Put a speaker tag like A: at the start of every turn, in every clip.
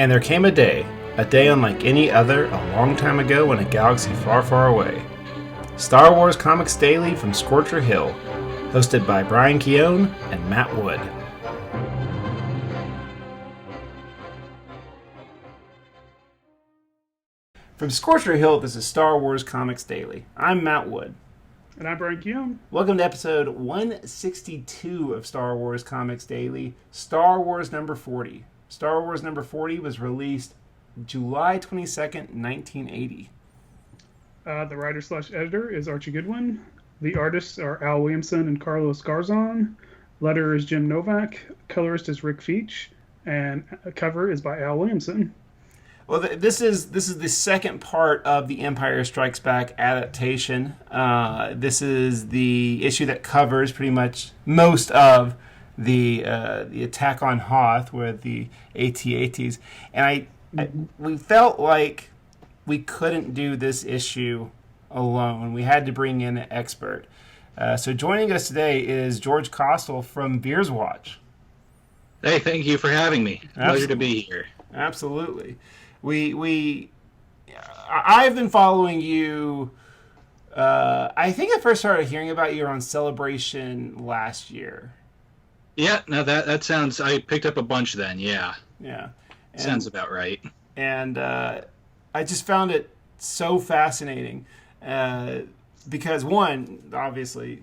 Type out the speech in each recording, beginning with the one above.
A: And there came a day unlike any other, a long time ago in a galaxy far, far away. Star Wars Comics Daily from Scorcher Hill, hosted by Brian Keown and Matt Wood. From Scorcher Hill, this is Star Wars Comics Daily. I'm Matt Wood.
B: And I'm Brian Keown.
A: Welcome to episode 162 of Star Wars Comics Daily, Star Wars number 40. Star Wars number 40 was released July 22nd, 1980.
B: The writer/editor is Archie Goodwin. The artists are Al Williamson and Carlos Garzon. Letterer is Jim Novak. Colorist is Rick Feach. And cover is by Al Williamson.
A: Well, this is the second part of the Empire Strikes Back adaptation. This is the issue that covers pretty much most of the attack on Hoth with the AT-ATs. And we felt like we couldn't do this issue alone. We had to bring in an expert. So joining us today is George Kostal from Veers Watch.
C: Hey, thank you for having me. Pleasure to be here.
A: Absolutely. I've been following you. I think I first started hearing about you on Celebration last year.
C: Yeah, no, that sounds. I picked up a bunch then. Yeah.
A: Yeah.
C: Sounds about right.
A: And I just found it so fascinating because one, obviously,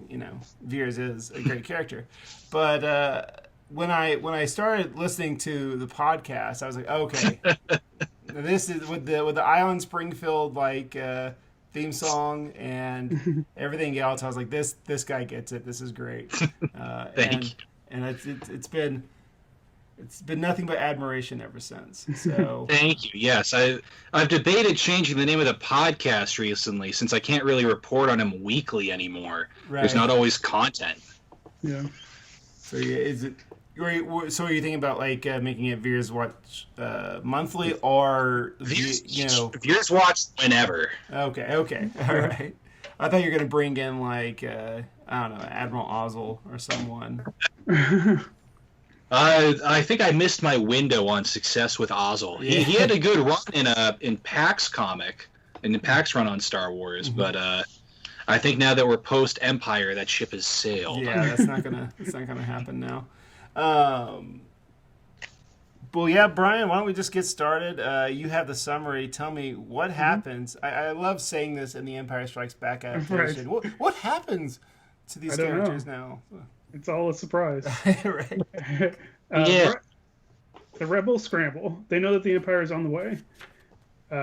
A: Veers is a great character, but when I started listening to the podcast, I was like, okay, this is with the Island Springfield theme song and everything else. I was like, this guy gets it. This is great.
C: Thank you.
A: And it's been nothing but admiration ever since. So
C: thank you. Yes, I've debated changing the name of the podcast recently since I can't really report on him weekly anymore. Right. There's not always content.
B: Yeah.
A: So So are you thinking about making it Veers Watch monthly or
C: Veers Watch whenever?
A: Okay, all right. I thought you were gonna bring in I don't know, Admiral Ozzel or someone.
C: I think I missed my window on success with Ozzel.
A: Yeah.
C: He had a good run in Pax comic, in the Pax run on Star Wars, but I think now that we're post Empire, that ship has sailed.
A: Yeah, that's not gonna happen now. Well, yeah, Brian, why don't we just get started? You have the summary. Tell me what happens. I love saying this in the Empire Strikes Back adaptation.
B: Right.
A: What happens to these characters now?
B: It's all a surprise.
A: Right.
C: Yeah.
B: The rebels scramble. They know that the Empire is on the way.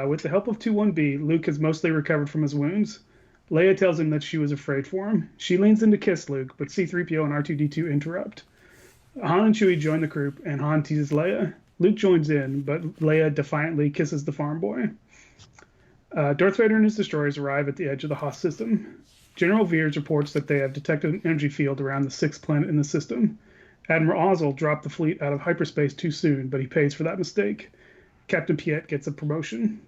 B: With the help of 21B, Luke has mostly recovered from his wounds. Leia tells him that she was afraid for him. She leans in to kiss Luke, but C-3PO and R2-D2 interrupt. Han and Chewie join the group, and Han teases Leia. Luke joins in, but Leia defiantly kisses the farm boy. Darth Vader and his destroyers arrive at the edge of the Hoth system. General Veers reports that they have detected an energy field around the sixth planet in the system. Admiral Ozzel dropped the fleet out of hyperspace too soon, but he pays for that mistake. Captain Piet gets a promotion.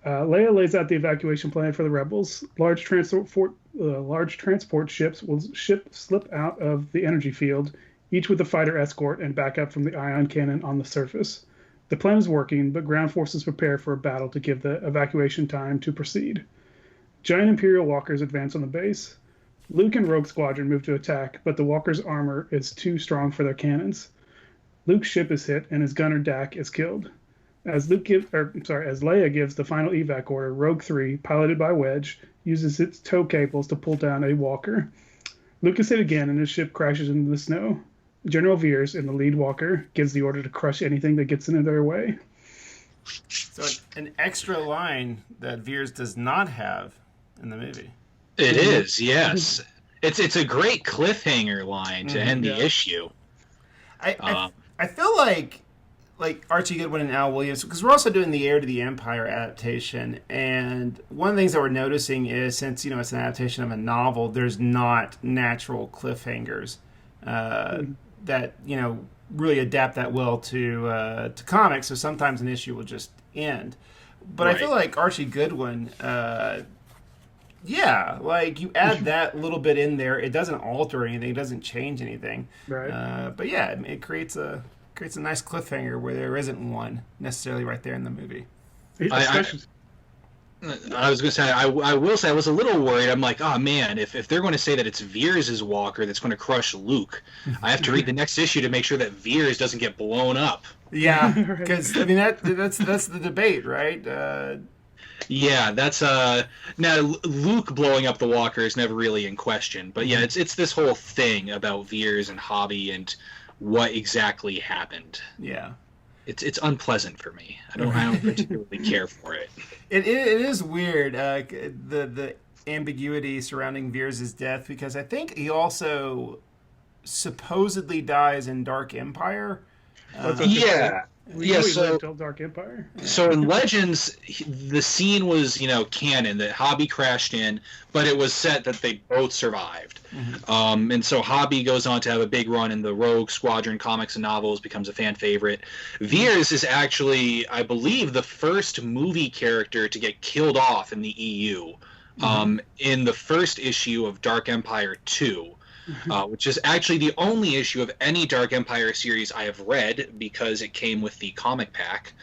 B: Leia lays out the evacuation plan for the rebels. Large transport ships will slip out of the energy field, each with a fighter escort and backup from the ion cannon on the surface. The plan is working, but ground forces prepare for a battle to give the evacuation time to proceed. Giant Imperial walkers advance on the base. Luke and Rogue Squadron move to attack, but the walkers' armor is too strong for their cannons. Luke's ship is hit, and his gunner Dak is killed. As Leia gives the final evac order, Rogue 3, piloted by Wedge, uses its tow cables to pull down a walker. Luke is hit again, and his ship crashes into the snow. General Veers, in the lead walker, gives the order to crush anything that gets in their way.
A: So an extra line that Veers does not have in the movie.
C: It is, yes. It's a great cliffhanger line to end the issue.
A: I feel like Archie Goodwin and Al Williams, because we're also doing the Heir to the Empire adaptation, and one of the things that we're noticing is since it's an adaptation of a novel, there's not natural cliffhangers that really adapt that well to comics. So sometimes an issue will just end. But right. I feel like Archie Goodwin, you add that little bit in there. It doesn't alter anything. It doesn't change anything.
B: Right.
A: But yeah, it creates a creates a nice cliffhanger where there isn't one necessarily right there in the movie.
C: I was going to say, I will say I was a little worried. I'm like, oh man, if they're going to say that it's Veers' walker that's going to crush Luke, I have to read the next issue to make sure that Veers doesn't get blown up.
A: Yeah, because I mean that's the debate, right?
C: Yeah, that's now Luke blowing up the walker is never really in question, but yeah, it's this whole thing about Veers and Hobby and what exactly happened.
A: Yeah.
C: It's unpleasant for me. I don't particularly care for it.
A: It is weird, the ambiguity surrounding Veers' death, because I think he also supposedly dies in Dark Empire.
B: So Dark Empire.
C: So in Legends, the scene was canon that Hobby crashed in, but it was set that they both survived. Mm-hmm. And so Hobby goes on to have a big run in the Rogue Squadron comics and novels, becomes a fan favorite. Veers is actually, I believe, the first movie character to get killed off in the EU. In the first issue of Dark Empire 2. Which is actually the only issue of any Dark Empire series I have read because it came with the comic pack.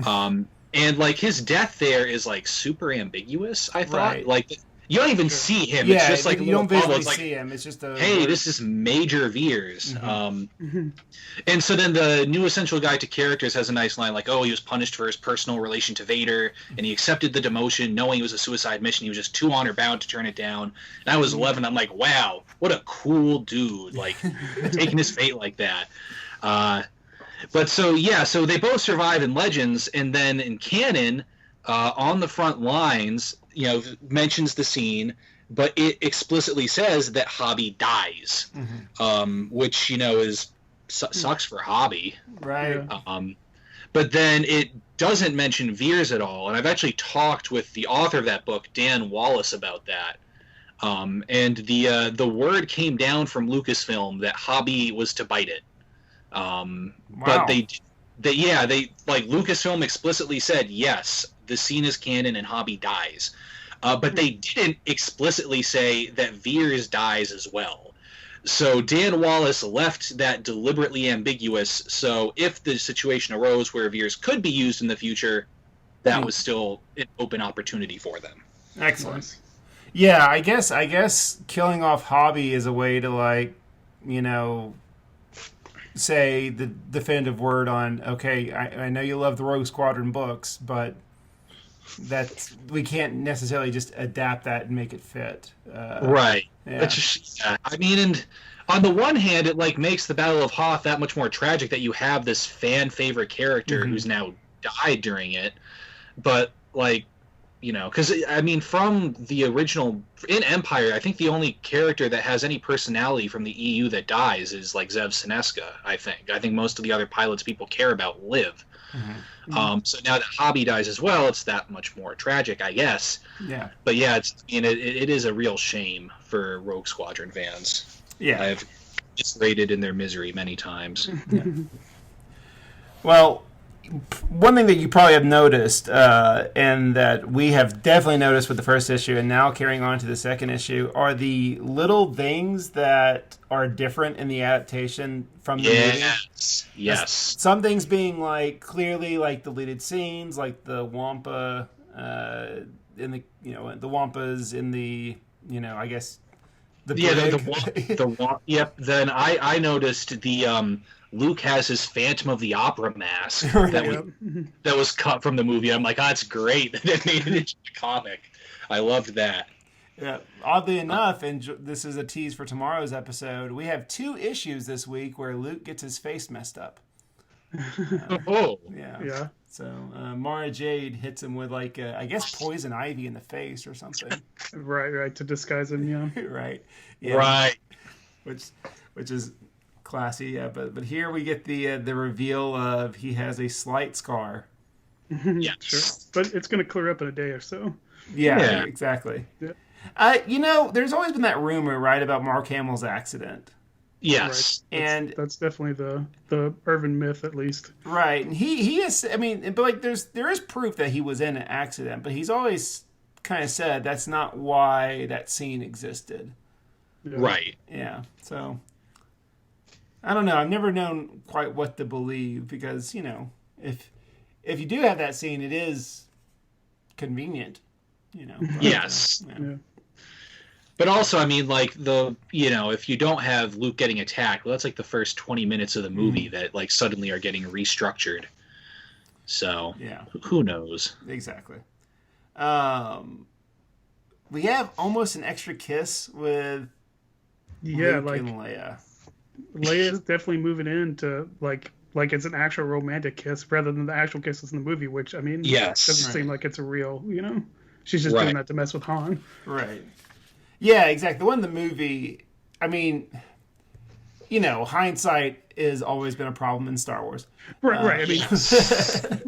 C: And like his death there is like super ambiguous, I thought. Right. Like you don't even see him.
A: Yeah,
C: it's just like
A: you don't visually see him. It's just
C: hey, this is Major Veers. And so then the new Essential Guide to Characters has a nice line like, oh, he was punished for his personal relation to Vader, and he accepted the demotion knowing it was a suicide mission. He was just too honor-bound to turn it down. And I was 11. I'm like, wow, what a cool dude, like, taking his fate like that. But so they both survive in Legends, and then in canon, on the front lines, mentions the scene, but it explicitly says that Hobby dies, which, is sucks for Hobby.
A: Right.
C: But then it doesn't mention Veers at all, and I've actually talked with the author of that book, Dan Wallace, about that. And the word came down from Lucasfilm that Hobby was to bite it. But they like Lucasfilm explicitly said, yes, the scene is canon and Hobby dies. But they didn't explicitly say that Veers dies as well. So Dan Wallace left that deliberately ambiguous, so if the situation arose where Veers could be used in the future, that was still an open opportunity for them.
A: Excellent. Yeah, I guess killing off Hobby is a way to, say the definitive word on, okay, I know you love the Rogue Squadron books, but we can't necessarily just adapt that and make it fit.
C: Right. Yeah. I mean, and on the one hand, it makes the Battle of Hoth that much more tragic that you have this fan favorite character who's now died during it. But because I mean, from the original in Empire, I think the only character that has any personality from the EU that dies is Zev Sineska. I think most of the other pilots people care about live. So now that Hobby dies as well, it's that much more tragic, I guess. Yeah. But yeah, it is a real shame for Rogue Squadron fans.
A: Yeah.
C: I've rated in their misery many times.
A: Yeah. Well, one thing that you probably have noticed, and that we have definitely noticed with the first issue, and now carrying on to the second issue, are the little things that are different in the adaptation from the movie.
C: Yes.
A: Some things being clearly deleted scenes, like the Wampa in the the Wampas in the I guess the
C: Yep. Then I noticed the Luke has his Phantom of the Opera mask that was cut from the movie. I'm like, it's great that they made it into the comic. I loved that.
A: Yeah. Oddly enough, and this is a tease for tomorrow's episode, we have 2 issues this week where Luke gets his face messed up. Yeah. So Mara Jade hits him with I guess poison ivy in the face or something.
B: Right, to disguise him, yeah.
A: Right. Yeah.
C: Right.
A: Which is classy, yeah. But here we get the reveal of he has a slight scar.
C: Yeah,
B: sure. But it's going to clear up in a day or so.
A: Yeah. Exactly. Yeah. There's always been that rumor, right, about Mark Hamill's accident.
C: Yes,
B: right. And that's definitely the urban myth, at least.
A: Right, and he is. I mean, but there is proof that he was in an accident, but he's always kind of said that's not why that scene existed.
C: Yeah. Right.
A: Yeah. So I don't know. I've never known quite what to believe because, if you do have that scene, it is convenient, But,
C: Yes.
B: Yeah.
C: But also, I mean, like if you don't have Luke getting attacked, well, that's like the first 20 minutes of the movie that like suddenly are getting restructured. So
A: yeah,
C: who knows?
A: exactly. We have almost an extra kiss with Luke
B: like
A: and Leia.
B: Leia's definitely moving into like it's an actual romantic kiss rather than the actual kisses in the movie, which I mean,
C: Yes.
B: doesn't seem like it's a real, She's just doing that to mess with Han.
A: Right. Yeah, exactly. The one in the movie, I mean, hindsight has always been a problem in Star Wars.
B: Right. I mean,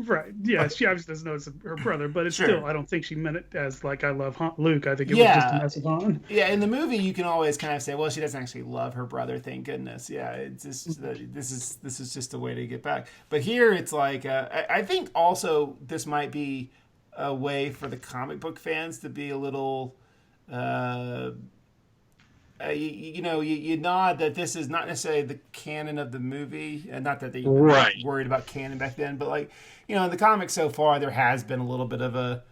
B: right. Yeah, she obviously doesn't know it's her brother, but it's still, I don't think she meant it as like, I love Luke. I think it was just to mess with Han.
A: Yeah, in the movie, you can always kind of say, well, she doesn't actually love her brother, thank goodness. Yeah, it's just, this is just a way to get back. But here, it's like, I think also this might be a way for the comic book fans to be a little... you nod that this is not necessarily the canon of the movie, and not that they were worried about canon back then, but like, in the comics so far, there has been a little bit of a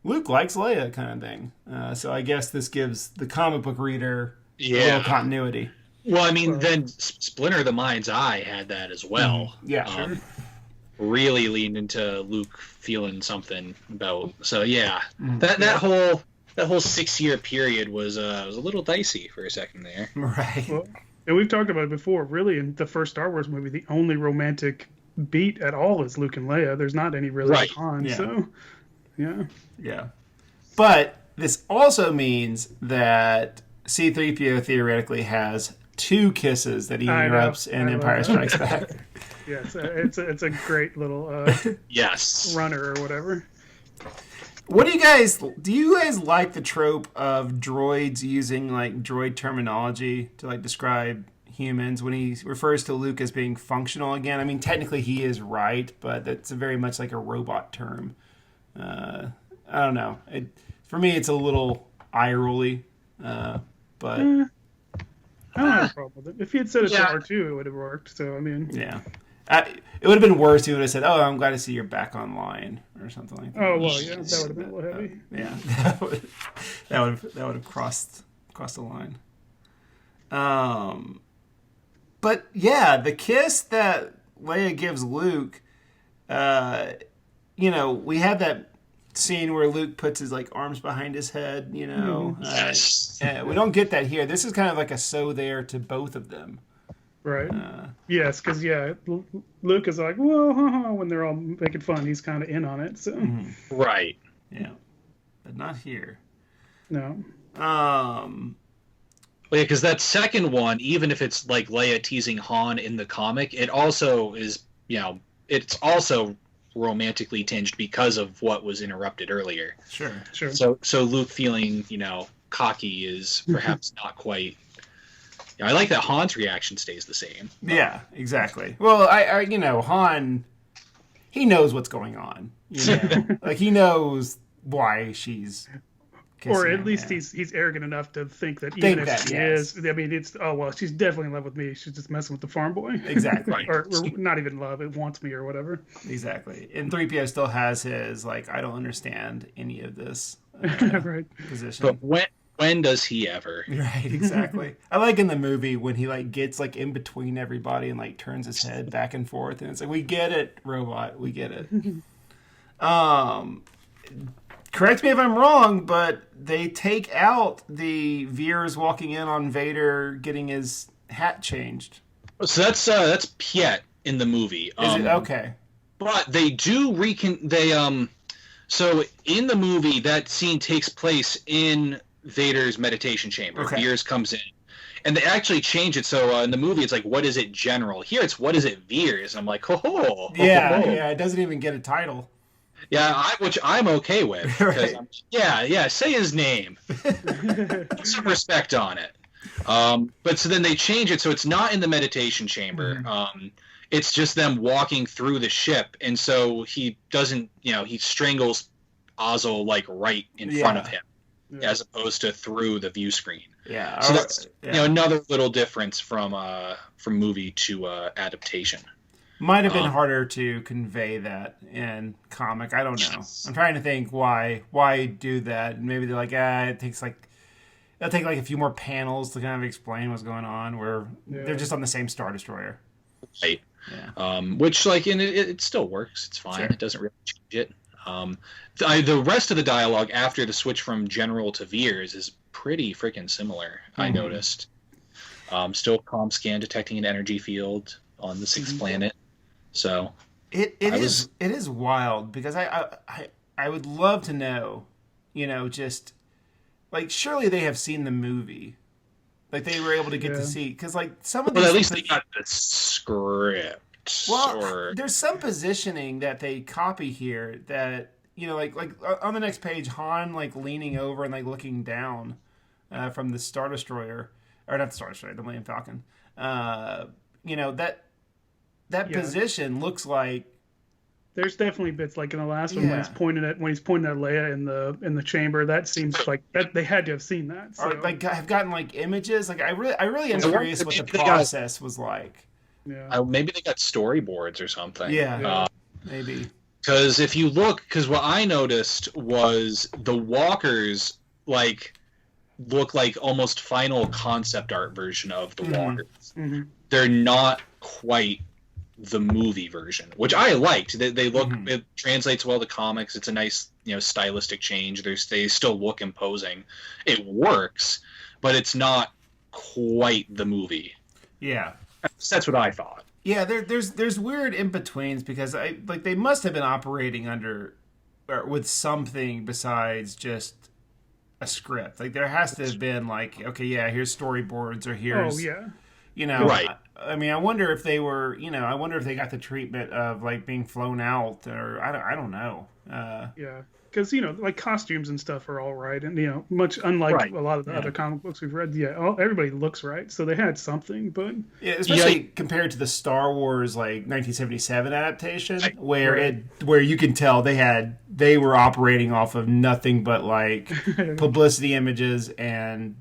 A: Luke likes Leia kind of thing. So I guess this gives the comic book reader a little continuity.
C: Well, I mean, then Splinter of the Mind's Eye had that as well.
A: Yeah, sure.
C: Really leaned into Luke feeling something about. So yeah, that whole 6-year period was a little dicey for a second there.
A: Right.
B: Well, and we've talked about it before. Really, in the first Star Wars movie, the only romantic beat at all is Luke and Leia. There's not any really with Han.
A: Yeah.
B: So, yeah.
A: Yeah. But this also means that C-3PO theoretically has 2 kisses that he interrupts in Empire Strikes Back.
B: Yes, it's a great little
C: yes
B: runner or whatever.
A: What do you guys like the trope of droids using like droid terminology to like describe humans when he refers to Luke as being functional again? I mean, technically he is right, but that's very much like a robot term. I don't know. For me, it's a little eye-rolly, but...
B: I don't have a problem with it. If he had said it to R2, it would have worked. So, I mean...
A: Yeah. It would have been worse if he would have said, "Oh, I'm glad to see you're back online," or something like that.
B: Oh well, yeah, that would have been a little heavy.
A: Yeah, that would have crossed the line. But yeah, the kiss that Leia gives Luke, we have that scene where Luke puts his like arms behind his head.
C: Yes.
A: We don't get that here. This is kind of like a so there to both of them.
B: Right. Yes, because Luke is like, well, when they're all making fun, he's kind of in on it. So.
C: Right.
A: Yeah, but not here.
B: No.
C: Well, yeah, because that second one, even if it's like Leia teasing Han in the comic, it also is, it's also romantically tinged because of what was interrupted earlier.
A: Sure.
C: So Luke feeling, cocky is perhaps not quite. I like that Han's reaction stays the same.
A: Yeah, exactly. Well, I Han, he knows what's going on. Like he knows why she's.
B: Or at least he's arrogant enough to think that even if she is, I mean, it's she's definitely in love with me. She's just messing with the farm boy.
A: Exactly.
B: or not even in love. It wants me or whatever.
A: Exactly. And 3PO still has his like, I don't understand any of this position.
C: But when does he ever?
A: Right, exactly. I like in the movie when he like gets like in between everybody and like turns his head back and forth, and it's like, we get it, robot, we get it. Correct me if I'm wrong, but they take out the Veers walking in on Vader getting his hat changed.
C: So that's Piet in the movie.
A: Is it okay?
C: But they do so in the movie that scene takes place in Vader's meditation chamber.
A: Okay.
C: Veers comes in, and they actually change it. So in the movie, it's like, "What is it, General?" Here, it's "What is it, Veers?" And I'm like,
A: Yeah, it doesn't even get a title.
C: Yeah, which I'm okay with. Right. Say his name. Put some respect on it. But so then they change it, so it's not in the meditation chamber. It's just them walking through the ship, and so he doesn't, he strangles Ozzel like right in front of him. As opposed to through the view screen.
A: Yeah.
C: So that's another little difference from movie to adaptation.
A: Might have been harder to convey that in comic. I don't know. I'm trying to think why do that. Maybe they're like, it'll take like a few more panels to kind of explain what's going on. Where they're just on the same Star Destroyer,
C: right?
A: Yeah.
C: Which it still works. It's fine. Sure. It doesn't really change it. The rest of the dialogue after the switch from General to Veers is pretty freaking similar. I noticed. Still comm scan detecting an energy field on the sixth planet. So
A: it is wild because I would love to know, just like surely they have seen the movie, like they were able to get to see because like some of these.
C: Well, at least they got the script.
A: Well, there's some positioning that they copy here that like on the next page, Han like leaning over and like looking down from the Star Destroyer, or not the Star Destroyer, the Millennium Falcon. That position looks like
B: there's definitely bits like in the last one when he's pointing at Leia in the chamber. That seems like that they had to have seen that. So.
A: Or like have gotten like images. Like I really am curious what the process was like.
B: Yeah.
C: Maybe they got storyboards or something.
A: Yeah. Maybe.
C: Because if you look, what I noticed was the walkers like look like almost final concept art version of the walkers. Mm-hmm. They're not quite the movie version, which I liked. They look, it translates well to comics. It's a nice, stylistic change. They still look imposing. It works, but it's not quite the movie.
A: Yeah,
C: that's what I thought.
A: Yeah, there's weird in betweens because they must have been operating under or with something besides just a script. Like there has to have been like, okay, yeah, here's storyboards or here's
C: right.
A: I mean, I wonder if they were, I wonder if they got the treatment of like being flown out, or I don't know.
B: Yeah, because like costumes and stuff are all right, and much unlike a lot of the other comic books we've read. Yeah, everybody looks right, so they had something, but
A: especially compared to the Star Wars like 1977 adaptation, where you can tell they were operating off of nothing but like publicity images and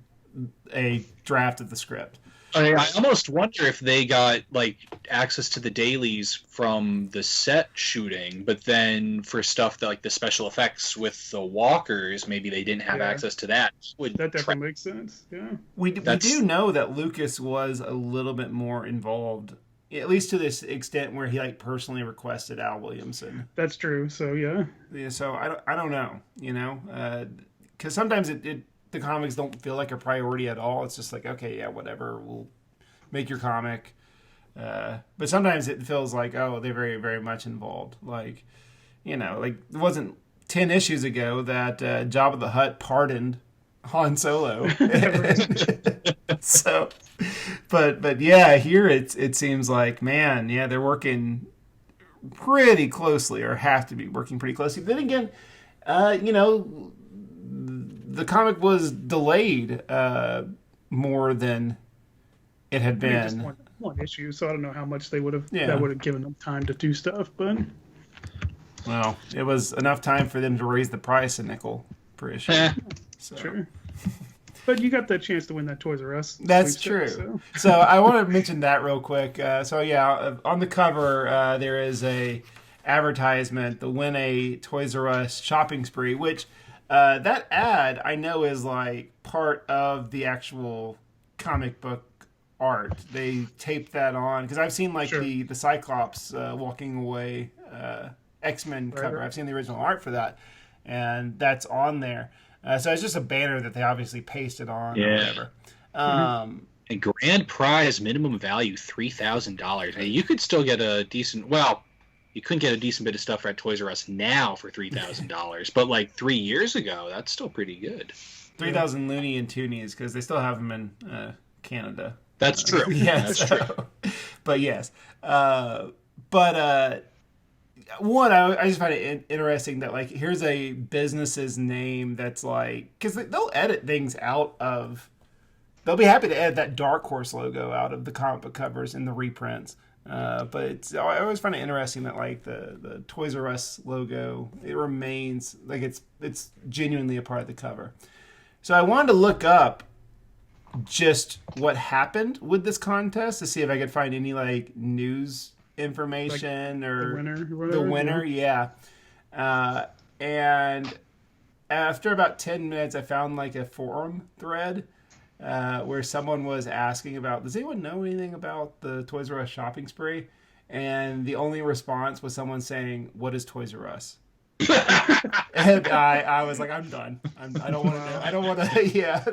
A: a draft of the script.
C: I almost wonder if they got like access to the dailies from the set shooting, but then for stuff that like the special effects with the walkers, maybe they didn't have access to that.
B: That definitely makes sense. Yeah,
A: we do know that Lucas was a little bit more involved, at least to this extent where he like personally requested Al Williamson.
B: That's true. So
A: yeah. So I don't know, because sometimes the comics don't feel like a priority at all. It's just like, okay, yeah, whatever, we'll make your comic. But sometimes it feels like, oh, they're very, very much involved. Like, like it wasn't 10 issues ago that Jabba the Hutt pardoned Han Solo. So, but yeah, here it seems like, man, yeah, they're working pretty closely, or have to be working pretty closely. But then again, the comic was delayed more than it had been.
B: Just one issue, so I don't know how much they would have that would have given them time to do stuff. But
A: well, it was enough time for them to raise the price a nickel per issue. So.
B: Sure. But you got the chance to win that Toys R Us.
A: That's true. So I want to mention that real quick. On the cover there is a advertisement to win a Toys R Us shopping spree, which. That ad I know is like part of the actual comic book art. They taped that on because I've seen like the Cyclops walking away X-Men cover. Right. I've seen the original art for that, and that's on there. So it's just a banner that they obviously pasted on or whatever.
C: A grand prize minimum value $3,000. You could still get a decent. Well. You couldn't get a decent bit of stuff at Toys R Us now for $3,000, but like 3 years ago, that's still pretty good.
A: 3,000 loony and toonies because they still have them in Canada.
C: That's true.
A: Yes,
C: that's true.
A: But yes, one, I just find it interesting that like here's a business's name that's like because they'll edit things out of. They'll be happy to edit that Dark Horse logo out of the comic book covers and the reprints. But I always find it interesting that like the Toys R Us logo, it remains like it's genuinely a part of the cover. So I wanted to look up just what happened with this contest to see if I could find any like news information or the winner. Yeah. And after about 10 minutes, I found like a forum thread where someone was asking about, does anyone know anything about the Toys R Us shopping spree? And the only response was someone saying, "What is Toys R Us?" And I was like, I'm done. I don't want to know. I don't want to. Yeah.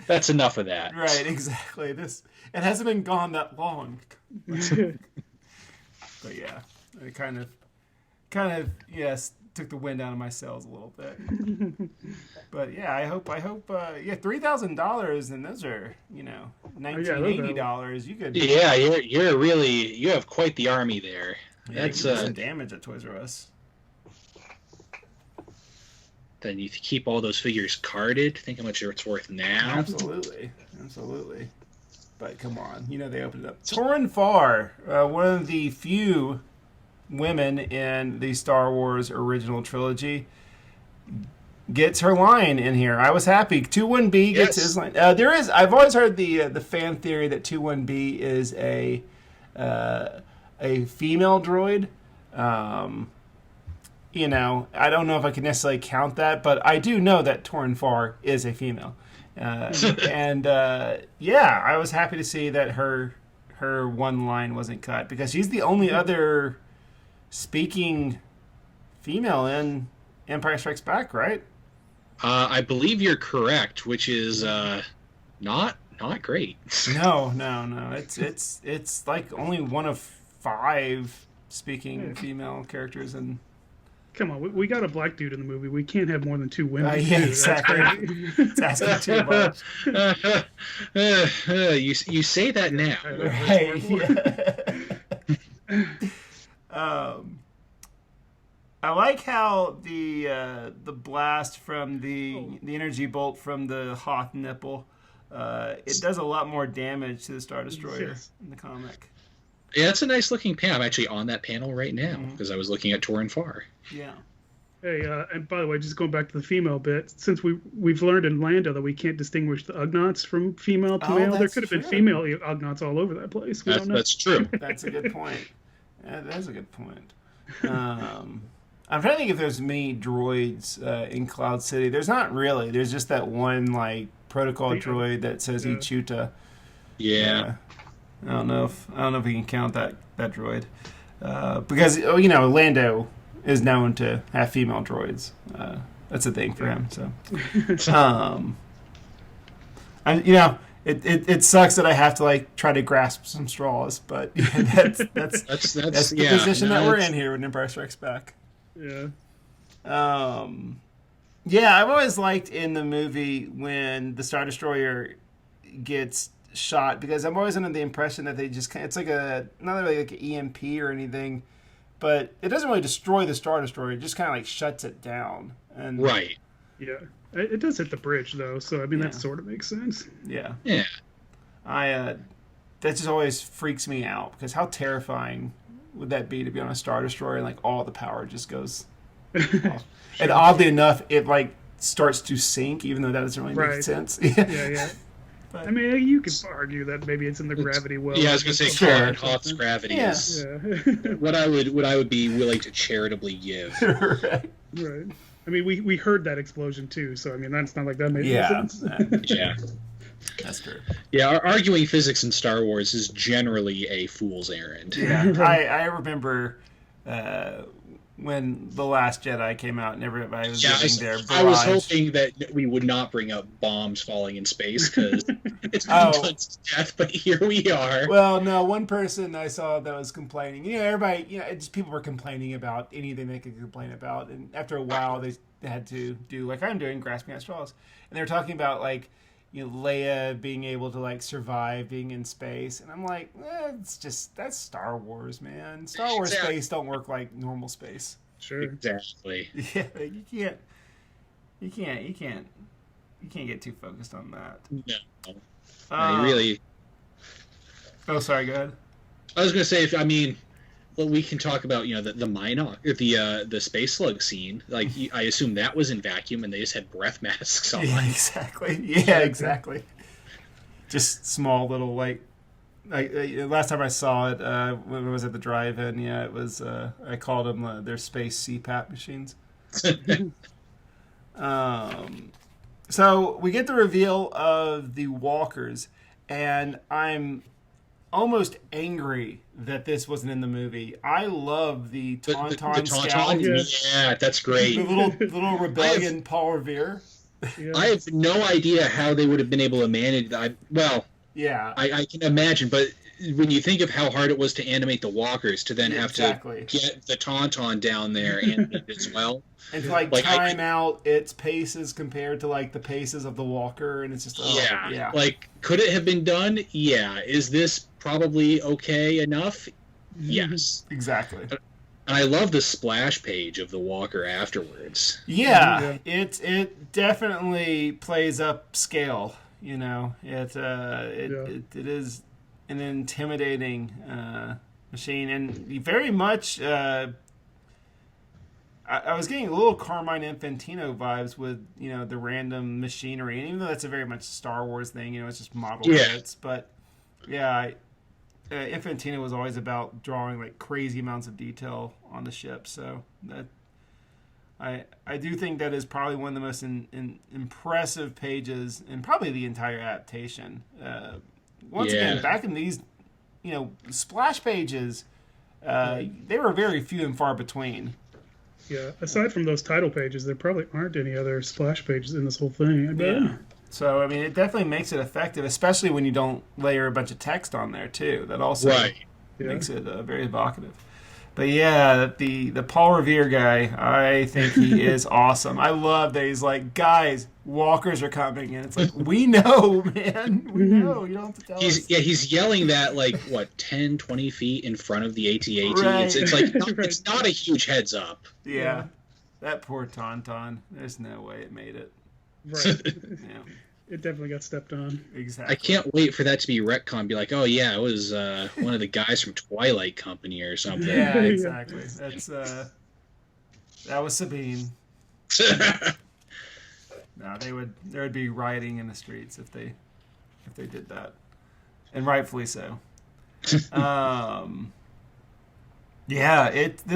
C: That's enough of that.
A: Right. Exactly. It hasn't been gone that long. But yeah, it kind of yes, took the wind out of my sails a little bit. But yeah, I hope $3,000, and those are $1,980. You could.
C: Yeah, you have quite the army there.
A: Yeah, that's some damage at Toys R Us.
C: Then you keep all those figures carded. Think how much it's worth now.
A: Absolutely. But come on, they opened it up. Tauren Farr, one of the few women in the Star Wars original trilogy, gets her line in here. I was happy. 21B gets his line. I've always heard the fan theory that 21B is a female droid. I don't know if I can necessarily count that, but I do know that Tauren Farr is a female. I was happy to see that her one line wasn't cut, because she's the only other speaking female in Empire Strikes Back, right?
C: I believe you're correct, which is not great.
A: No. It's like only one of 5 speaking female characters in.
B: Come on, we got a black dude in the movie. We can't have more than 2 women.
A: Yeah, exactly. It's asking too much.
C: You say that now.
A: Right. Yeah. I like how the blast from the energy bolt from the Hoth nipple, it does a lot more damage to the Star Destroyer in the comic.
C: Yeah, it's a nice looking panel. I'm actually on that panel right now because I was looking at Tauren Farr.
A: Yeah.
B: Hey, and by the way, just going back to the female bit, since we've learned in Lando that we can't distinguish the Ugnaughts from female to male, there could have been female Ugnaughts all over that place.
C: That's true.
A: That's a good point. Yeah, that's a good point. I'm trying to think if there's many droids in Cloud City. There's not really. There's just that one like protocol droid that says Ichuta.
C: Yeah.
A: I don't know if we can count that droid because Lando is known to have female droids. That's a thing for him. So, it sucks that I have to like try to grasp some straws, but that's the position that we're in here with Empire Strikes Back.
B: Yeah.
A: I've always liked in the movie when the Star Destroyer gets shot, because I'm always under the impression that they just it's like not really like an EMP or anything, but it doesn't really destroy the Star Destroyer. It just kind of like shuts it down. And
C: right.
B: Yeah, it does hit the bridge though, so I mean that sort of makes sense.
A: Yeah. That just always freaks me out, because how terrifying would that be to be on a Star Destroyer and like all the power just goes off. Sure. And oddly enough, it like starts to sink, even though that doesn't really make sense.
B: Yeah. But, I mean, you could argue that maybe it's in the gravity well.
C: Yeah, I was going to say, Hoth's gravity is what I would be willing to charitably give.
B: Right. I mean, we heard that explosion too, so I mean, that's not like that made sense.
C: Yeah.
A: That's true.
C: Yeah, arguing physics in Star Wars is generally a fool's errand.
A: Yeah, I remember when The Last Jedi came out and everybody was giving their barrage.
C: I was hoping that we would not bring up bombs falling in space, because it's done to death, but here we are.
A: Well, no, one person I saw that was complaining. Everybody, just people were complaining about anything they could complain about, and after a while they had to do like I'm doing, grasping at straws, and they were talking about like Leia being able to like survive being in space, and I'm like, that's Star Wars, man. Star Wars space don't work like normal space.
B: Sure,
C: exactly.
A: Yeah, you can't get too focused on that.
C: No, really.
A: Oh, sorry. Go ahead.
C: I was gonna say, we can talk about the Minoc or the space slug scene. Like I assume that was in vacuum and they just had breath masks on.
A: Yeah, exactly. Yeah, exactly. Just small little last time I saw it, when I was at the drive-in, it was I called them their space CPAP machines. So we get the reveal of the walkers, and I'm almost angry that this wasn't in the movie. I love the Tauntaun Scout.
C: Yeah, that's great.
A: The little rebellion Paul Revere.
B: Yeah.
C: I have no idea how they would have been able to manage that. I can imagine, but when you think of how hard it was to animate the walkers, to then have to get the Tauntaun down there animated as well.
A: And to time out its paces compared to the paces of the walker, and it's just
C: could it have been done? Yeah. Is this probably okay enough? Yes.
A: Exactly.
C: And I love the splash page of the walker afterwards.
A: Yeah. It definitely plays up scale. It is an intimidating machine, and very much. I was getting a little Carmine Infantino vibes with the random machinery, and even though that's a very much Star Wars thing, it's just model bits. But Infantino was always about drawing crazy amounts of detail on the ship, so that I do think that is probably one of the most impressive pages in probably the entire adaptation. Once again, back in these splash pages, they were very few and far between.
B: Yeah, aside from those title pages, there probably aren't any other splash pages in this whole thing, I bet.
A: Yeah. So, it definitely makes it effective, especially when you don't layer a bunch of text on there, too. That also makes it very evocative. But, the Paul Revere guy, I think he is awesome. I love that he's like, guys, walkers are coming. And it's like, we know, man. We know. You don't have to tell us.
C: Yeah, he's yelling that, 10, 20 feet in front of the AT-AT.
A: Right.
C: It's not a huge heads up.
A: Yeah. That poor Tauntaun. There's no way it made it.
B: Right. It definitely got stepped on.
A: Exactly.
C: I can't wait for that to be retcon. Be like, oh yeah, it was one of the guys from Twilight Company or something.
A: Yeah, exactly. That's that was Sabine. No, there would be rioting in the streets if they did that, and rightfully so. This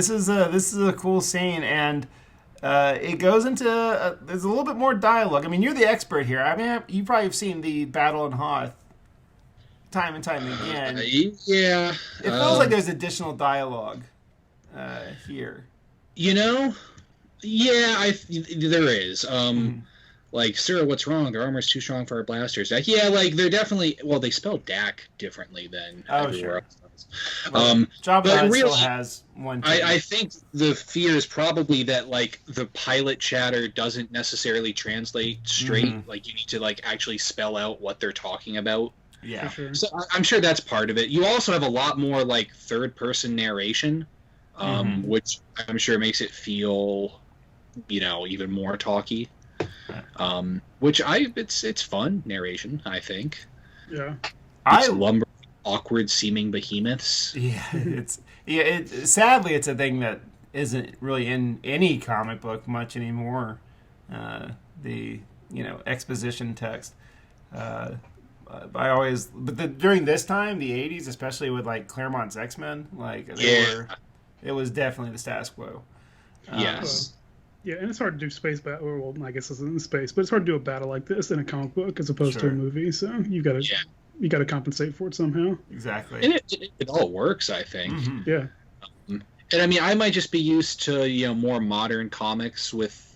A: is a cool scene, and it goes into there's a little bit more dialogue. You're the expert here. You probably have seen the battle in Hoth time and time again.
C: Yeah,
A: it feels like there's additional dialogue here.
C: Yeah, there is. Sir, what's wrong? Their armor's too strong for our blasters. They're definitely... Well, they spell DAC differently than everywhere else.
A: Jabba still has one.
C: I think the fear is probably that, the pilot chatter doesn't necessarily translate straight.
A: Mm-hmm.
C: You need to, actually spell out what they're talking about.
A: Yeah.
B: Sure.
C: So I'm sure that's part of it. You also have a lot more, third-person narration, which I'm sure makes it feel, even more talky. It's fun narration, I think.
B: Yeah.
C: It's lumber, awkward seeming behemoths.
A: Yeah, sadly it's a thing that isn't really in any comic book much anymore. The exposition text. During this time, the 80s, especially with Claremont's X-Men, it was definitely the status quo.
C: Yes.
B: Yeah, and it's hard to do space battle. Well, I guess it's in space, but it's hard to do a battle like this in a comic book as opposed to a movie. So you got to compensate for it somehow.
A: Exactly.
C: And it all works, I think.
A: Mm-hmm.
B: Yeah.
C: And I might just be used to more modern comics with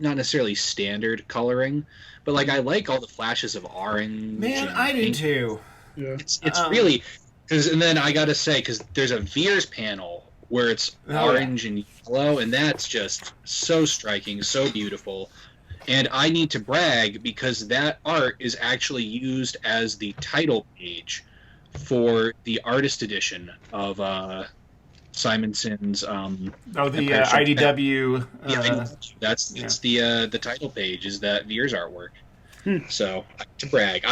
C: not necessarily standard coloring, but I like all the flashes of orange.
A: Man, I do too.
B: Yeah.
C: It's really and then I gotta say, because there's a Veers panel where it's orange and yellow, and that's just so striking, so beautiful. And I need to brag because that art is actually used as the title page for the artist edition of Simonson's.
A: The IDW.
C: It's the title page is that Veers artwork. So to brag,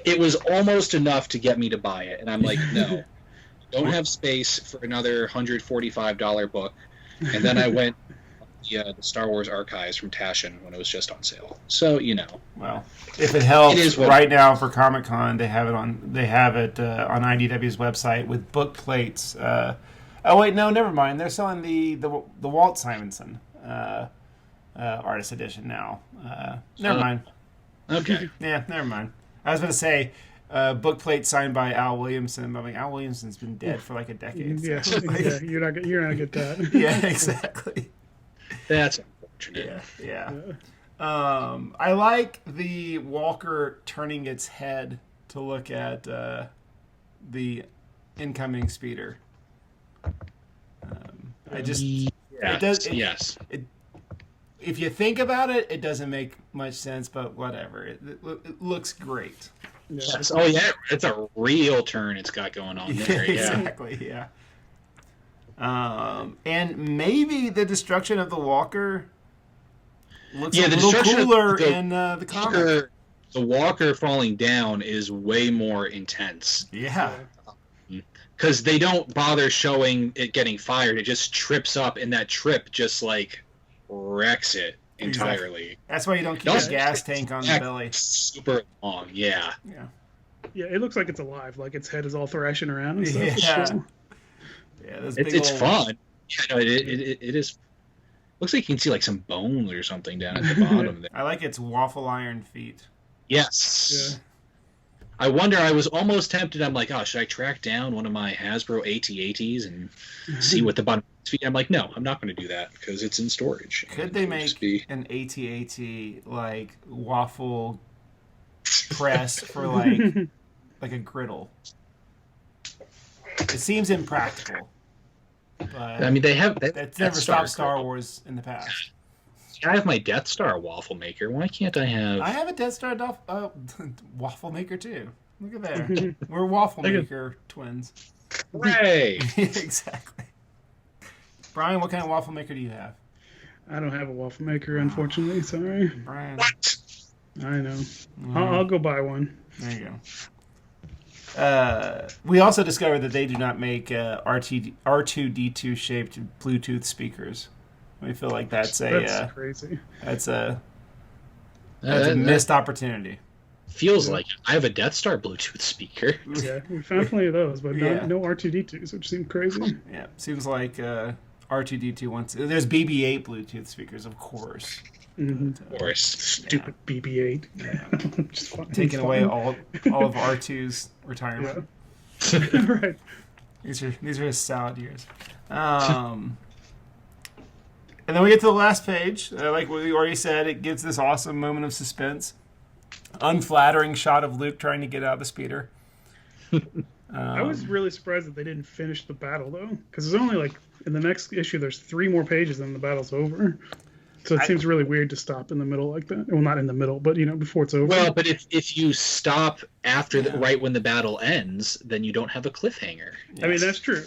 C: it was almost enough to get me to buy it, and I'm like, no. Don't have space for another $145 book. And then I went the Star Wars archives from Tashin when it was just on sale. So
A: Well, if it helps,
C: It is
A: right now for Comic-Con, they have it on IDW's website with book plates. Oh wait, no, never mind. They're selling the Walt Simonson artist edition now. Never mind.
C: Okay.
A: Yeah, never mind. I was going to say book plate signed by Al Williamson, but Al Williamson's been dead for like a decade.
B: Yeah,
A: So
B: yeah, you're not gonna get that.
A: yeah, exactly.
C: That's unfortunate.
A: Yeah. I like the Walker turning its head to look at the incoming speeder. I just it does
C: yes.
A: If you think about it, it doesn't make much sense, but whatever. It looks great.
B: Yeah.
C: Yes. Oh yeah, it's a real turn it's got going on there. Yeah.
A: Exactly. Yeah. And maybe the destruction of the Walker looks a little cooler in the comic.
C: The Walker falling down is way more intense.
A: Yeah.
C: Because they don't bother showing it getting fired. It just trips up, and that trip just like wrecks it entirely.
A: Exactly. That's why you don't keep a gas tank on the belly.
C: Super long, yeah.
B: Yeah, it looks like it's alive. Like its head is all thrashing around and stuff.
A: Yeah.
B: It's cool.
A: Yeah,
C: it's fun. Yeah, no, it is. Looks like you can see like some bone or something down at the bottom there.
A: I like its waffle iron feet.
C: Yes.
B: Yeah.
C: I wonder. I was almost tempted. I'm like, oh, should I track down one of my Hasbro AT-ATs and see what the bottom of its feet? I'm like, no, I'm not going to do that because it's in storage.
A: Could they make an AT-AT like waffle press for like a griddle? It seems impractical. But
C: I mean,
A: that's never stopped Star Wars in the past.
C: I have my Death Star waffle maker. Why can't I have?
A: I have a Death Star waffle maker too. Look at there. We're waffle maker twins.
C: Hooray!
A: Exactly. Brian, what kind of waffle maker do you have?
B: I don't have a waffle maker, unfortunately. Sorry.
A: Brian.
C: What?
B: I know. I'll go buy one.
A: There you go. We also discovered that they do not make R2D2 shaped Bluetooth speakers. We feel like that's
B: crazy.
A: That's a missed opportunity.
C: Feels like it. I have a Death Star Bluetooth speaker.
B: Yeah, we found plenty of those, but no R2D2s, which seemed crazy.
A: Yeah, seems like R2D2 wants. There's BB-8 Bluetooth speakers, of course.
B: Mm-hmm.
C: Of course.
B: Stupid BB-8.
A: Yeah.
B: Just
A: taking away all of R2's retirement.
B: Yeah. Right.
A: These are his salad years. And then we get to the last page. Like we already said, it gives this awesome moment of suspense. Unflattering shot of Luke trying to get out of the speeder.
B: I was really surprised that they didn't finish the battle, though. Because there's only, like, in the next issue, there's 3 more pages and the battle's over. So it seems really weird to stop in the middle like that. Well, not in the middle, but, before it's over.
C: Well, but if you stop after right when the battle ends, then you don't have a cliffhanger.
B: Yes. I mean, that's true.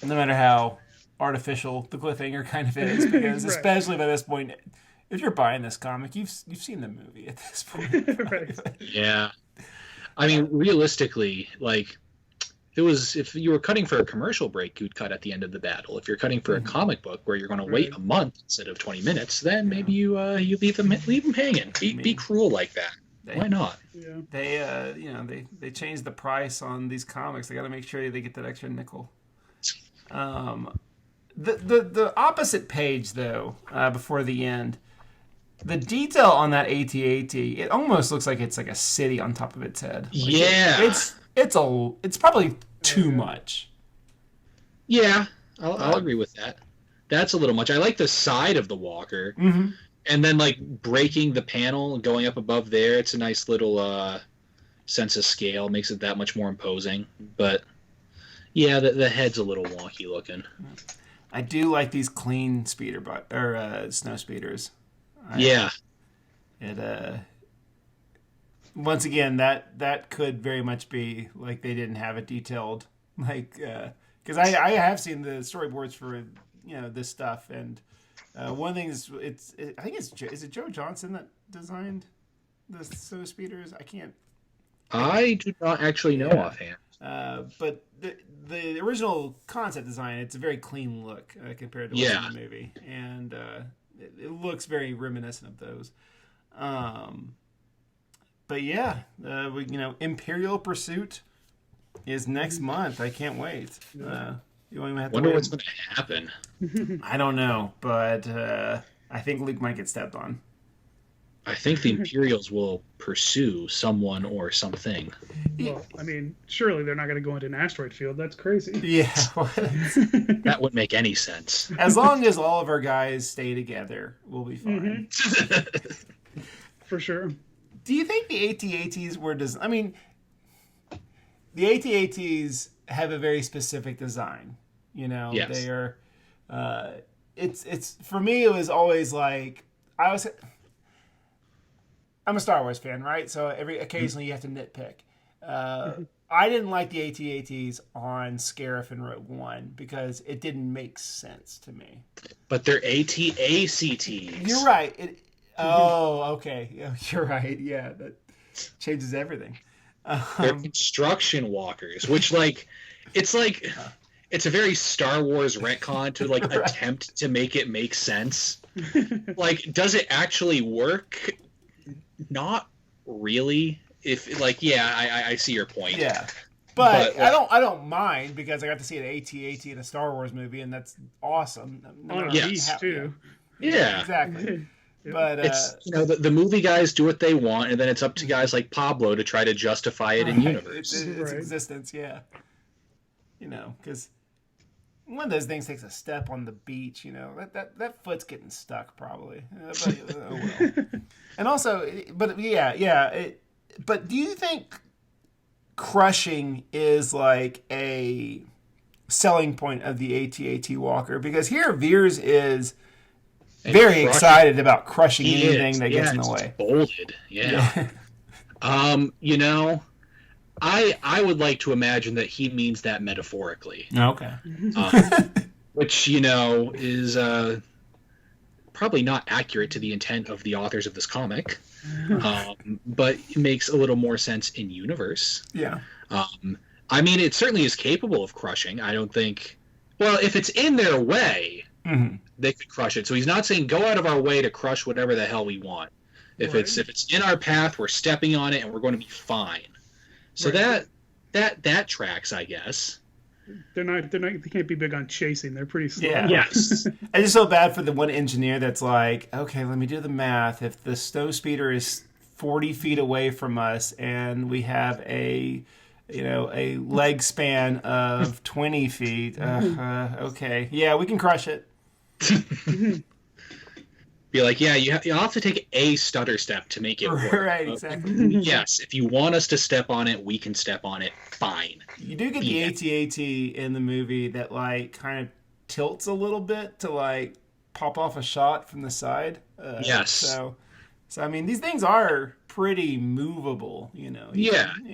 A: No matter how artificial the cliffhanger kind of is, because
B: right.
A: Especially by this point, if you're buying this comic, you've seen the movie at this point.
B: Right.
C: Yeah. I mean, realistically, like, if you were cutting for a commercial break, you'd cut at the end of the battle. If you're cutting for a comic book where you're going to wait a month instead of 20 minutes, then maybe you leave them hanging. Be cruel like that. Why not?
B: Yeah.
A: They changed the price on these comics. They got to make sure they get that extra nickel. The opposite page though, before the end, the detail on that AT-AT, it almost looks like it's like a city on top of its head. Like
C: yeah,
A: it's probably too much.
C: Yeah, I'll agree with that. That's a little much. I like the side of the walker, and then like breaking the panel and going up above there. It's a nice little sense of scale, makes it that much more imposing. But yeah, the head's a little wonky looking.
A: I do like these clean speeder snow speeders. Once again, that could very much be like they didn't have it detailed, like because I have seen the storyboards for this stuff, and one thing is I think is it Joe Johnson that designed the snow speeders? I do not actually know offhand. But the original concept design, it's a very clean look compared to what's in the movie, and it looks very reminiscent of those. But yeah, Imperial Pursuit is next month. I can't wait. You won't even have to
C: wonder
A: wait.
C: what's going to happen.
A: I don't know, but I think Luke might get stepped on.
C: I think the Imperials will pursue someone or something.
B: Well, I mean, surely they're not going to go into an asteroid field. That's crazy.
A: Yeah.
C: That wouldn't make any sense.
A: As long as all of our guys stay together, we'll be fine.
B: For sure.
A: Do you think the AT-ATs were I mean, the AT-ATs have a very specific design.
C: Yes.
A: They are. It's for me. It was always like I'm a Star Wars fan, right? So occasionally you have to nitpick. I didn't like the AT-ATs on Scarif and Rogue One because it didn't make sense to me.
C: But they're AT-ACTs.
A: You're right. Okay. Yeah, you're right. Yeah, that changes everything.
C: They're construction walkers, which it's a very Star Wars retcon to right. Attempt to make it make sense. Does it actually work? Not really. If I see your point.
A: Yeah, but I don't mind because I got to see an AT-AT in a Star Wars movie, and that's awesome.
B: On a beast too.
C: Yeah,
A: exactly. But
C: it's the movie guys do what they want, and then it's up to guys like Pablo to try to justify it in universe.
A: Its existence, yeah. Because one of those things takes a step on the beach. That foot's getting stuck probably. But, oh well. And also, but yeah. But do you think crushing is like a selling point of the AT-AT Walker? Because here Veers is very excited about crushing anything that gets in the way.
C: Bolded, yeah. I would like to imagine that he means that metaphorically.
A: Okay.
C: Which is probably not accurate to the intent of the authors of this comic, but it makes a little more sense in universe.
A: Yeah.
C: I mean, it certainly is capable of crushing. I don't think. Well, if it's in their way, they could crush it. So he's not saying go out of our way to crush whatever the hell we want. If it's in our path, we're stepping on it and we're going to be fine. So that tracks, I guess.
B: They can't be big on chasing. They're pretty slow.
A: Yeah.
C: Yes.
A: I just feel bad for the one engineer that's like, okay, let me do the math. If the snow speeder is 40 feet away from us and we have a leg span of 20 feet, okay, yeah, we can crush it.
C: Be like, yeah, you'll have to take a stutter step to make it work.
A: Right, exactly.
C: Yes, if you want us to step on it, we can step on it. Fine.
A: You do get the AT-AT in the movie that kind of tilts a little bit to pop off a shot from the side.
C: Yes.
A: So I mean, these things are pretty movable. You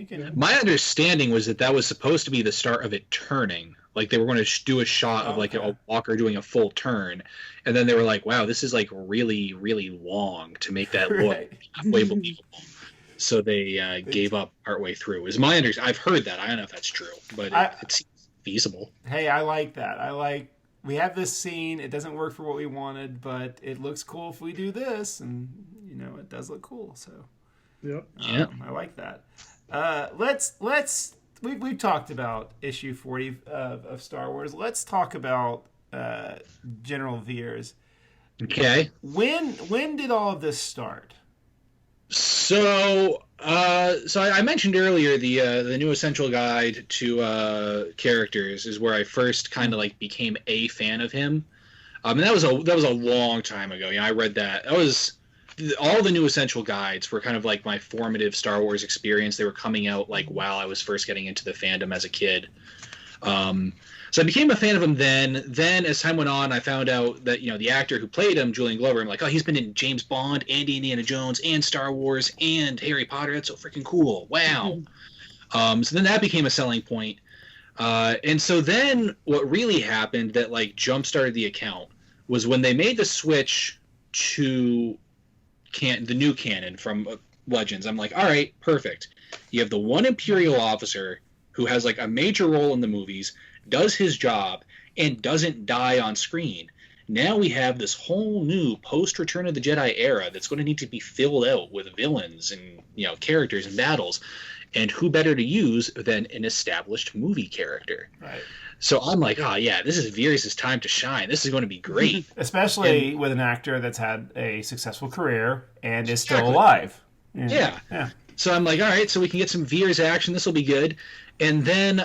A: can...
C: My understanding was that was supposed to be the start of it turning. They were going to do a shot of a walker doing a full turn, and then they were like, "Wow, this is really, really long to make that look halfway believable." So they gave up partway through. Is my understanding? I've heard that. I don't know if that's true, but it seems feasible.
A: Hey, I like that. We have this scene. It doesn't work for what we wanted, but it looks cool if we do this, and it does look cool. So,
B: yep.
A: I like that. Let's. We've talked about issue 40 of Star Wars. Let's talk about General Veers.
C: Okay.
A: When did all of this start?
C: So I mentioned earlier the new essential guide to characters is where I first kind of became a fan of him. And that was a long time ago. I read that. That was all the new essential guides were kind of my formative Star Wars experience. They were coming out while I was first getting into the fandom as a kid. So I became a fan of him then. Then as time went on, I found out that the actor who played him, Julian Glover, I'm like, oh, he's been in James Bond and Indiana Jones and Star Wars and Harry Potter. That's so freaking cool. Wow. So then that became a selling point. And so then what really happened that jump-started the account was when they made the switch to the new canon from Legends. I'm like, all right, perfect. You have the one Imperial officer who has like a major role in the movies, does his job, and doesn't die on screen. Now we have this whole new post-Return of the Jedi era that's going to need to be filled out with villains and, you know, characters and battles. And who better to use than an established movie character?
A: Right.
C: So I'm like, oh, yeah, this is Veers' time to shine. This is going to be great.
A: Especially with an actor that's had a successful career and is still alive.
C: Yeah. So I'm like, all right, so we can get some Veers action. This will be good. And then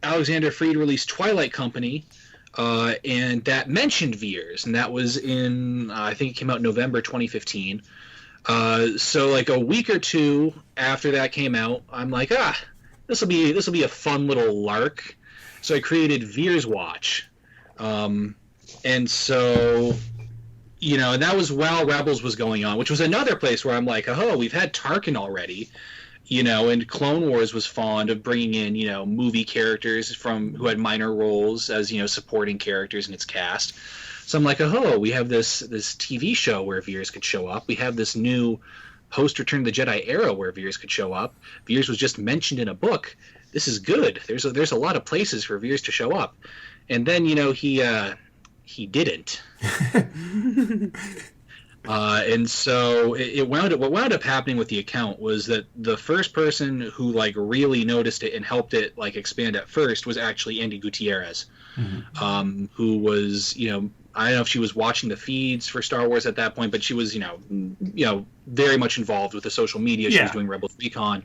C: Alexander Freed released Twilight Company, and that mentioned Veers. And that was in, I think it came out in November 2015. So like a week or two after that came out, I'm like, this will be a fun little lark. So I created Veers Watch, and so, you know, and that was while Rebels was going on, which was another place where I'm like, oh, we've had Tarkin already, you know, and Clone Wars was fond of bringing in, you know, movie characters who had minor roles as, you know, supporting characters in its cast. So I'm like, oh, we have this TV show where Veers could show up. We have this new post-Return of the Jedi era where Veers could show up. Veers was just mentioned in a book. This is good. There's a lot of places for Veers to show up. And then, you know, he didn't. And so what wound up happening with the account was that the first person who like really noticed it and helped it like expand at first was actually Andy Gutierrez, who was, you know, I don't know if she was watching the feeds for Star Wars at that point, but she was, you know, very much involved with the social media. She was doing Rebels Recon.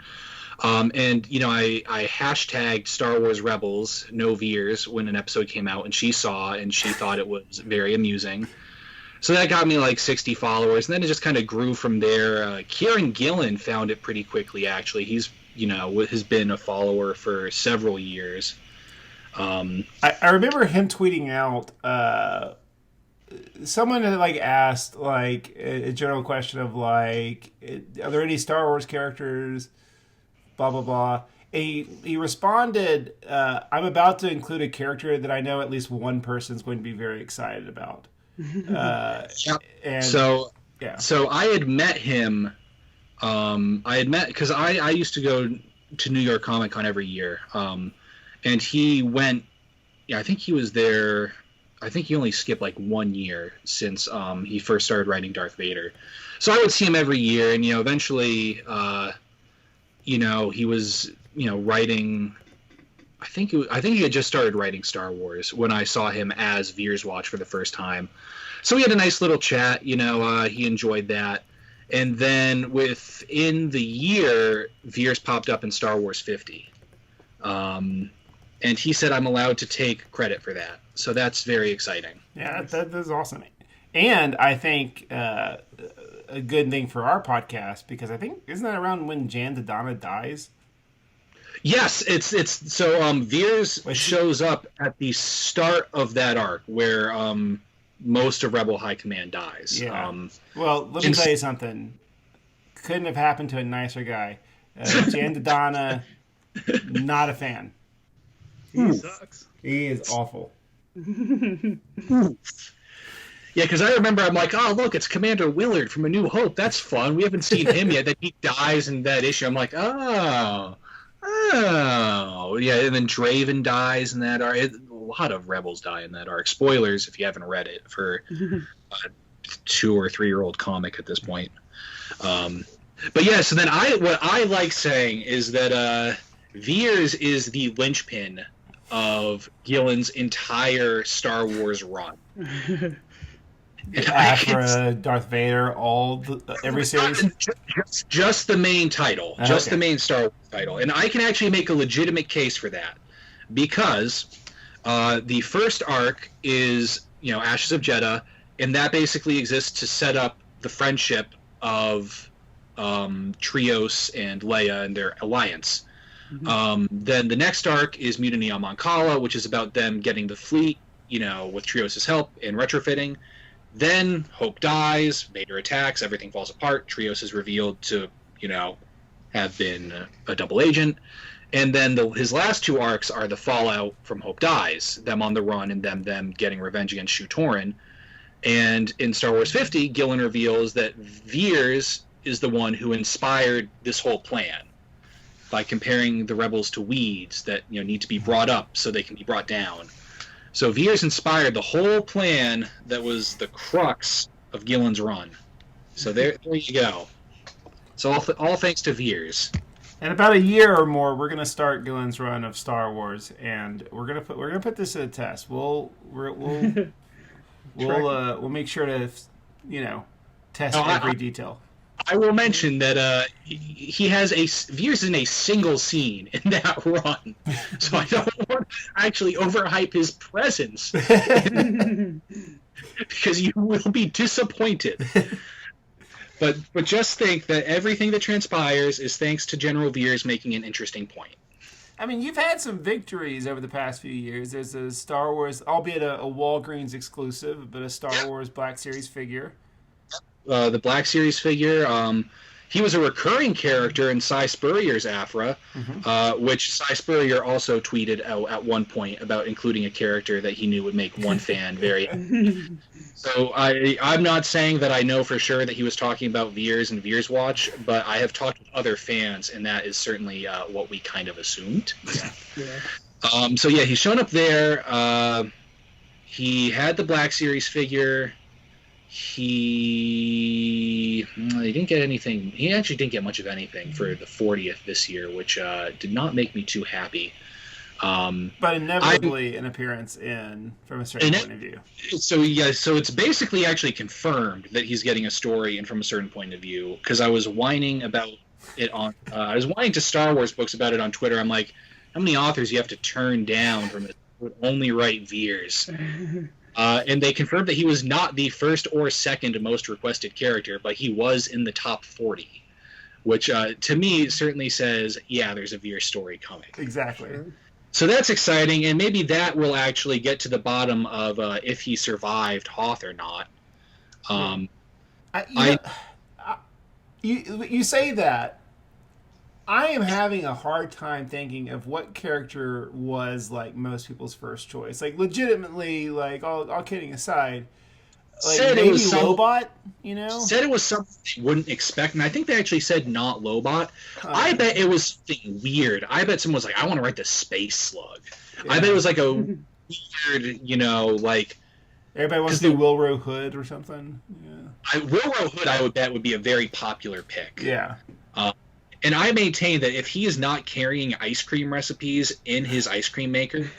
C: And, you know, I hashtagged Star Wars Rebels, no Veers, when an episode came out, and she saw, and she thought it was very amusing. So that got me like 60 followers, and then it just kind of grew from there. Kieran Gillen found it pretty quickly, actually. He's, you know, has been a follower for several years.
A: I remember him tweeting out, someone had like asked like a general question of like, are there any Star Wars characters, blah blah blah. He responded, I'm about to include a character that I know at least one person is going to be very excited about. And
C: so I had met him. Because I used to go to New York Comic Con every year, and he went. Yeah, I think he was there. I think he only skipped like 1 year since he first started writing Darth Vader. So I would see him every year, and, you know, eventually, you know, he was, you know, writing. I think he had just started writing Star Wars when I saw him as Veers Watch for the first time. So we had a nice little chat. You know, he enjoyed that, and then within the year, Veers popped up in Star Wars 50. And he said I'm allowed to take credit for that. So that's very exciting.
A: Yeah, that is awesome. And I think a good thing for our podcast, because I think, isn't that around when Jan Dodonna dies?
C: Yes, it's so Veers shows up at the start of that arc where most of Rebel High Command dies.
A: Yeah. Well, let me tell you something. Couldn't have happened to a nicer guy. Jan Dodonna, not a fan.
B: He sucks.
A: He is awful.
C: Yeah, because I remember I'm like, oh, look, it's Commander Willard from A New Hope. That's fun. We haven't seen him yet. Then he dies in that issue. I'm like, oh, yeah. And then Draven dies in that arc. A lot of Rebels die in that arc. Spoilers if you haven't read it for a 2 or 3 year old comic at this point. But yeah, so then what I like saying is that Veers is the linchpin of Gillen's entire Star Wars run.
A: After Darth Vader, every series?
C: Just the main title. Just the main Star Wars title. And I can actually make a legitimate case for that. Because the first arc is, you know, Ashes of Jeddah, and that basically exists to set up the friendship of Trios and Leia and their alliance. Then the next arc is Mutiny on Mon Cala, which is about them getting the fleet, you know, with Trios' help and retrofitting. Then Hope dies, Vader attacks, everything falls apart. Trios is revealed to, you know, have been a double agent. And then his last 2 arcs are the fallout from Hope dies, them on the run and them getting revenge against Shu Torren. And in Star Wars 50, Gillen reveals that Veers is the one who inspired this whole plan. by comparing the rebels to weeds that need to be brought up so they can be brought down. So Veers inspired the whole plan that was the crux of Gillen's run. So there you go. So all thanks to Veers.
A: In about a year or more, we're gonna start Gillen's run of Star Wars, and we're gonna put this to the test. We'll make sure to test every detail.
C: I will mention that Veers in a single scene in that run, so I don't want to actually overhype his presence because you will be disappointed. But just think that everything that transpires is thanks to General Veers making an interesting point.
A: I mean, you've had some victories over the past few years. There's a Star Wars, albeit a Walgreens exclusive, but a Star Wars Black Series figure.
C: The Black Series figure, he was a recurring character in Cy Spurrier's Afra, which Cy Spurrier also tweeted out at one point about including a character that he knew would make one fan very happy. So I'm not saying that I know for sure that he was talking about Veers and Veers Watch, but I have talked with other fans, and that is certainly what we kind of assumed.
B: Yeah.
C: So yeah, he's shown up there. He had the Black Series figure. He didn't get anything. He actually didn't get much of anything for the 40th this year, which did not make me too happy.
A: But inevitably an appearance from a certain point of view.
C: So it's basically actually confirmed that he's getting a story and from a certain point of view. Because I was whining about it on. I was whining to Star Wars books about it on Twitter. I'm like, how many authors you have to turn down from it would only write Veers? And they confirmed that he was not the first or second most requested character, but he was in the top 40, which to me certainly says, yeah, there's a Veer story coming.
A: Exactly.
C: So that's exciting, and maybe that will actually get to the bottom of if he survived Hoth or not.
A: You say that. I am having a hard time thinking of what character was like most people's first choice. Like legitimately, like all kidding aside, like maybe Lobot.
C: Said it was something they wouldn't expect, and I think they actually said not Lobot. I bet it was something weird. I bet someone was like, I want to write the Space Slug. Yeah. I bet it was like a weird, like.
A: Everybody wants to do Wilro Hood or something. Yeah.
C: Wilro Hood, I would bet, would be a very popular pick.
A: Yeah.
C: And I maintain that if he is not carrying ice cream recipes in his ice cream maker,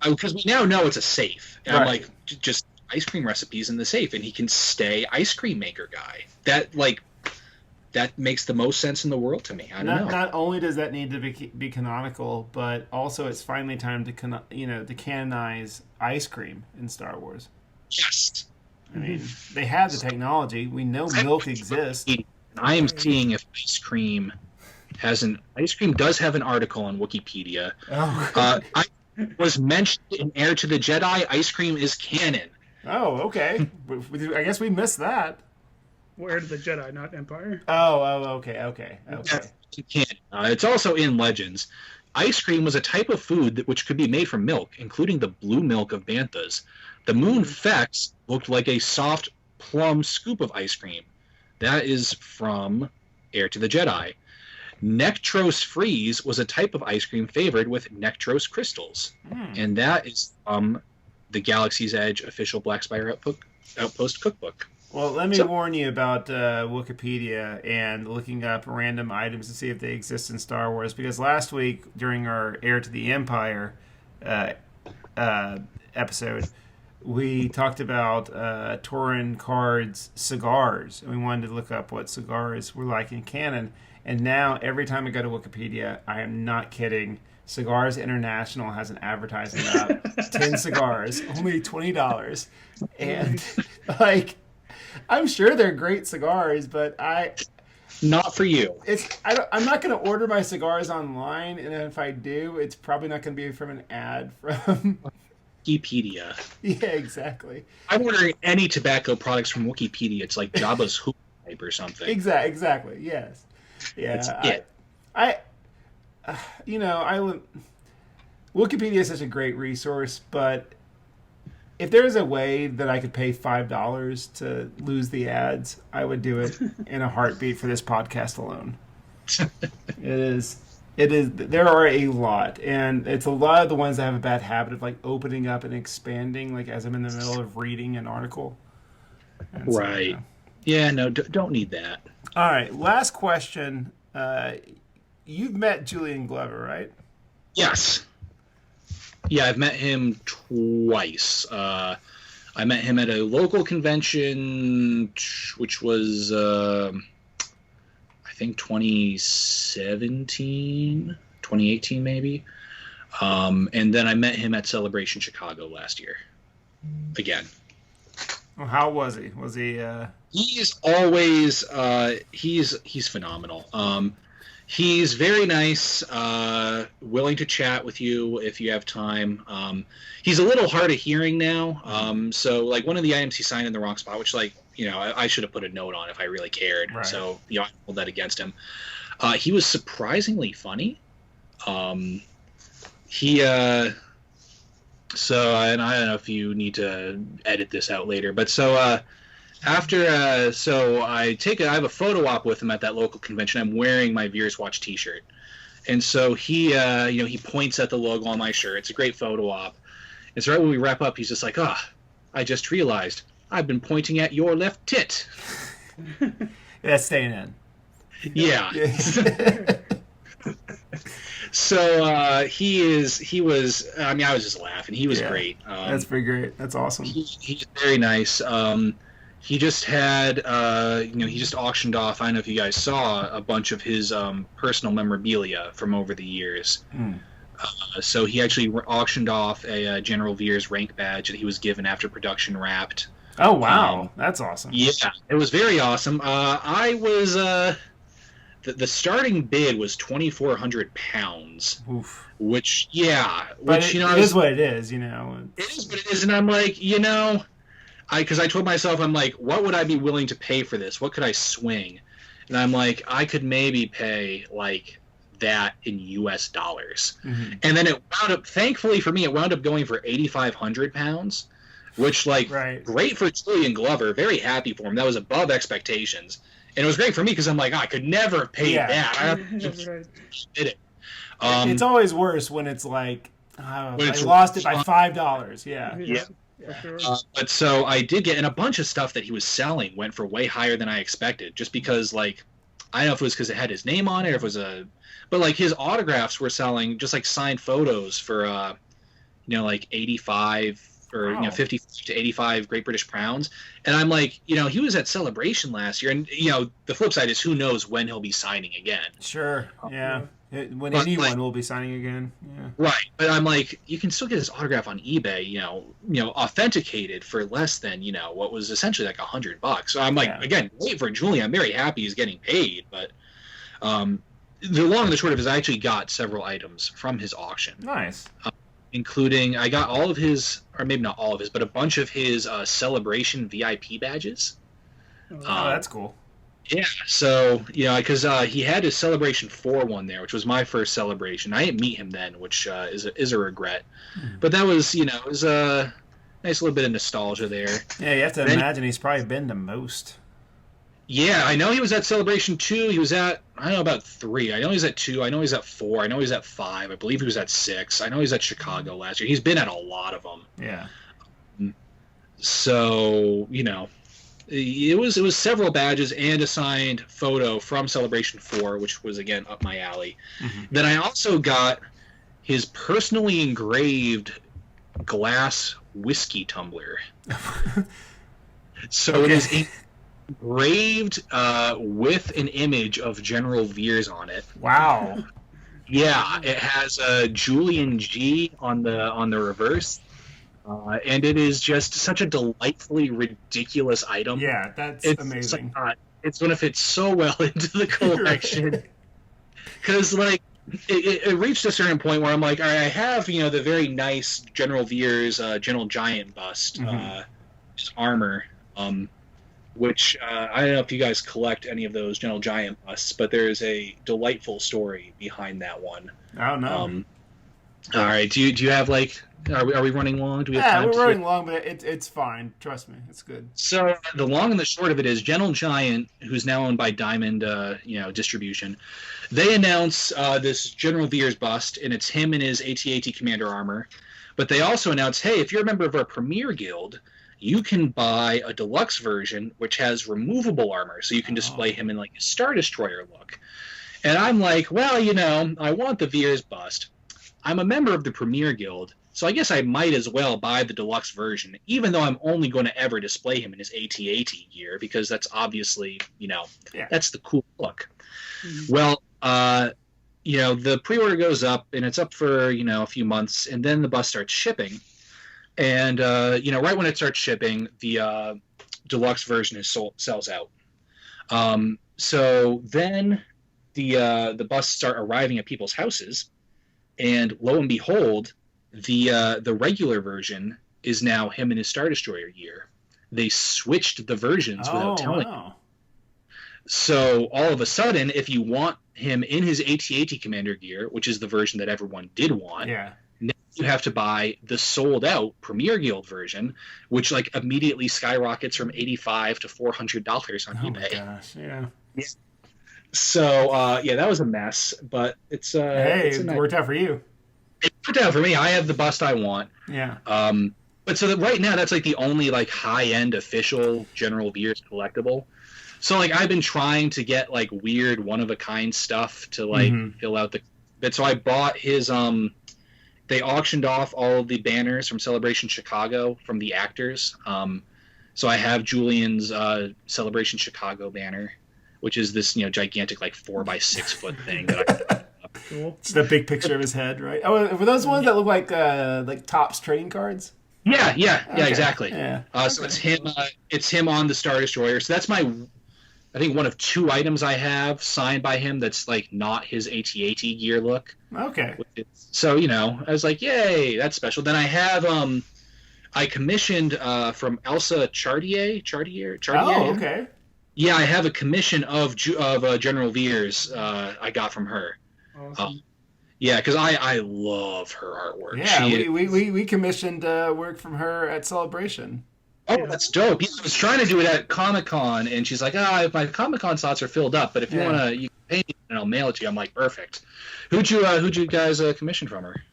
C: because we now know it's a safe, and right. I'm like, just ice cream recipes in the safe, and he can stay ice cream maker guy. That makes the most sense in the world to me. I don't know.
A: Not only does that need to be canonical, but also it's finally time to to canonize ice cream in Star Wars.
C: Yes.
A: I mean, they have the technology. We know milk exists.
C: I am seeing if ice cream does have an article on Wikipedia.
A: Oh.
C: I was mentioned in Heir to the Jedi. Ice cream is canon.
A: Oh, okay. I guess we missed that.
B: Well, Heir to the Jedi, not Empire.
A: Oh, okay.
C: It's also in Legends. Ice cream was a type of food which could be made from milk, including the blue milk of banthas. The moon Fex looked like a soft plum scoop of ice cream. That is from Heir to the Jedi. Nectros Freeze was a type of ice cream favored with Nectros crystals. And that is the Galaxy's Edge official Black Spire Outpost cookbook.
A: Well, let me warn you about Wikipedia and looking up random items to see if they exist in Star Wars. Because last week, during our Heir to the Empire episode, we talked about Tauren Farr's cigars, and we wanted to look up what cigars were like in canon. And now, every time I go to Wikipedia, I am not kidding, Cigars International has an advertising up. 10 cigars, only $20. And, I'm sure they're great cigars, but
C: not for you.
A: I'm not going to order my cigars online, and if I do, it's probably not going to be from an ad from...
C: Wikipedia.
A: Yeah, exactly.
C: I'm ordering any tobacco products from Wikipedia. It's like Jabba's hoop pipe or something.
A: Exactly. Yes. Yeah. Wikipedia is such a great resource, but if there is a way that I could pay $5 to lose the ads, I would do it in a heartbeat for this podcast alone. It is. It is. There are a lot, and it's a lot of the ones that have a bad habit of like opening up and expanding, like as I'm in the middle of reading an article. And
C: Right. Yeah, no, don't need that.
A: All right, last question. You've met Julian Glover, right?
C: Yes. Yeah, I've met him twice. I met him at a local convention, which was, I think, 2017, 2018 maybe. And then I met him at Celebration Chicago last year. Again.
A: Well, how was he? Was he?
C: He's always he's phenomenal. He's very nice, willing to chat with you if you have time. He's a little hard of hearing now, so like one of the items he signed in the wrong spot, which like I should have put a note on if I really cared. Right. So I hold that against him. He was surprisingly funny. So, and I don't know if you need to edit this out later, but so I have a photo op with him at that local convention. I'm wearing my Veers Watch t-shirt. And so he points at the logo on my shirt. It's a great photo op. And so right when we wrap up, he's just like, I just realized I've been pointing at your left tit.
A: That's staying in.
C: Yeah. So he was. I mean, I was just laughing. He was great.
A: That's pretty great. That's awesome.
C: He's very nice. He just had, he just auctioned off. I don't know if you guys saw a bunch of his personal memorabilia from over the years. So he actually auctioned off a General Veers rank badge that he was given after production wrapped.
A: Oh wow, that's awesome.
C: Yeah, it was very awesome. I was. The starting bid was 2,400 pounds.
A: Oof.
C: Which
A: it is what it is, It
C: is what it is, and I'm like, because I told myself, I'm like, what would I be willing to pay for this? What could I swing? And I'm like, I could maybe pay like that in U.S. dollars. Mm-hmm. And then it wound up, thankfully for me, it wound up going for 8,500 pounds, which great for Julian Glover. Very happy for him. That was above expectations. And it was great for me because I'm like, I could never pay that. I did it.
A: It's always worse when it's like, I lost it by $5. Yeah.
B: Sure.
C: But so I did get, and a bunch of stuff that he was selling went for way higher than I expected, just because, like, I don't know if it was because it had his name on it, or if it was but like his autographs were selling just like signed photos for, like 85 or 50 to 85 Great British Pounds, and I'm like, he was at Celebration last year, and the flip side is who knows when he'll be signing again.
A: Sure, yeah. When anyone will be signing again, yeah.
C: Right, but I'm like, you can still get his autograph on eBay, authenticated for less than what was essentially like $100. So I'm like, again, great for Julian. I'm very happy he's getting paid, but the long and the short of it is I actually got several items from his auction.
A: Nice.
C: Including, I got all of his, or maybe not all of his, but a bunch of his Celebration VIP badges.
A: Oh, that's cool.
C: Yeah, so, because he had his Celebration 4 one there, which was my first Celebration. I didn't meet him then, which is a regret. But that was, it was a nice little bit of nostalgia there.
A: Yeah, you have to imagine he's probably been to most.
C: Yeah, I know he was at Celebration 2. He was at, I don't know about 3. I know he's at 2. I know he's at 4. I know he's at 5. I believe he was at 6. I know he's at Chicago last year. He's been at a lot of them.
A: Yeah.
C: So, it was several badges and a signed photo from Celebration 4, which was, again, up my alley. Mm-hmm. Then I also got his personally engraved glass whiskey tumbler. So it is engraved with an image of General Veers on it.
A: Wow.
C: Yeah, it has a Julian G on the reverse. And it is just such a delightfully ridiculous item.
A: Yeah, it's amazing.
C: It's going to fit so well into the collection. Because, like, it reached a certain point where I'm like, all right, I have, the very nice General Veers General Giant bust, just armor, which I don't know if you guys collect any of those General Giant busts, but there is a delightful story behind that one.
A: I don't know.
C: All right, do you have, like, Are we running long? Do we have
A: Yeah,
C: time?
A: we're running long, but it's fine. Trust me, it's good.
C: So the long and the short of it is Gentle Giant, who's now owned by Diamond, Distribution. They announce this General Veers bust, and it's him in his AT-AT commander armor. But they also announce, hey, if you're a member of our Premier Guild, you can buy a deluxe version which has removable armor, so you can display him in like a Star Destroyer look. And I'm like, well, I want the Veers bust. I'm a member of the Premier Guild, so I guess I might as well buy the deluxe version, even though I'm only going to ever display him in his AT-AT gear, because that's obviously, that's the cool look. Mm-hmm. Well, the pre-order goes up, and it's up for, a few months, and then the bust starts shipping. And, right when it starts shipping, the deluxe version sells out. So then the busts start arriving at people's houses, and lo and behold, the regular version is now him in his Star Destroyer gear. They switched the versions without telling you. So all of a sudden, if you want him in his AT-AT commander gear, which is the version that everyone did want, now you have to buy the sold-out Premier Guild version, which immediately skyrockets from $85 to $400 on eBay.
A: Oh my gosh, yeah.
C: So that was a mess, but it's
A: it worked out for you.
C: It worked out for me. I have the bust I want.
A: Yeah.
C: But so right now, that's the only high-end official General Veers collectible. So I've been trying to get weird one-of-a-kind stuff to fill out the bit. So I bought his they auctioned off all of the banners from Celebration Chicago from the actors. So I have Julian's Celebration Chicago banner, which is this gigantic 4x6 foot thing that
A: Cool. Just a big picture of his head, right? Oh, were those ones that look like Topps trading cards?
C: Yeah, exactly.
A: Yeah.
C: So it's him. It's him on the Star Destroyer. So that's I think one of two items I have signed by him that's not his AT-AT gear look.
A: Okay.
C: So I was like, yay, that's special. Then I have I commissioned from Elsa Chartier.
A: Oh, okay.
C: Yeah, I have a commission of General Veers I got from her.
B: Awesome.
C: Yeah, because I love her artwork.
A: Yeah, we commissioned work from her at Celebration.
C: Oh, that's dope. Yeah, I was trying to do it at Comic-Con, and she's like, my Comic-Con slots are filled up, but if you want to, you can pay me and I'll mail it to you. I'm like, perfect. Who'd you guys commission from her?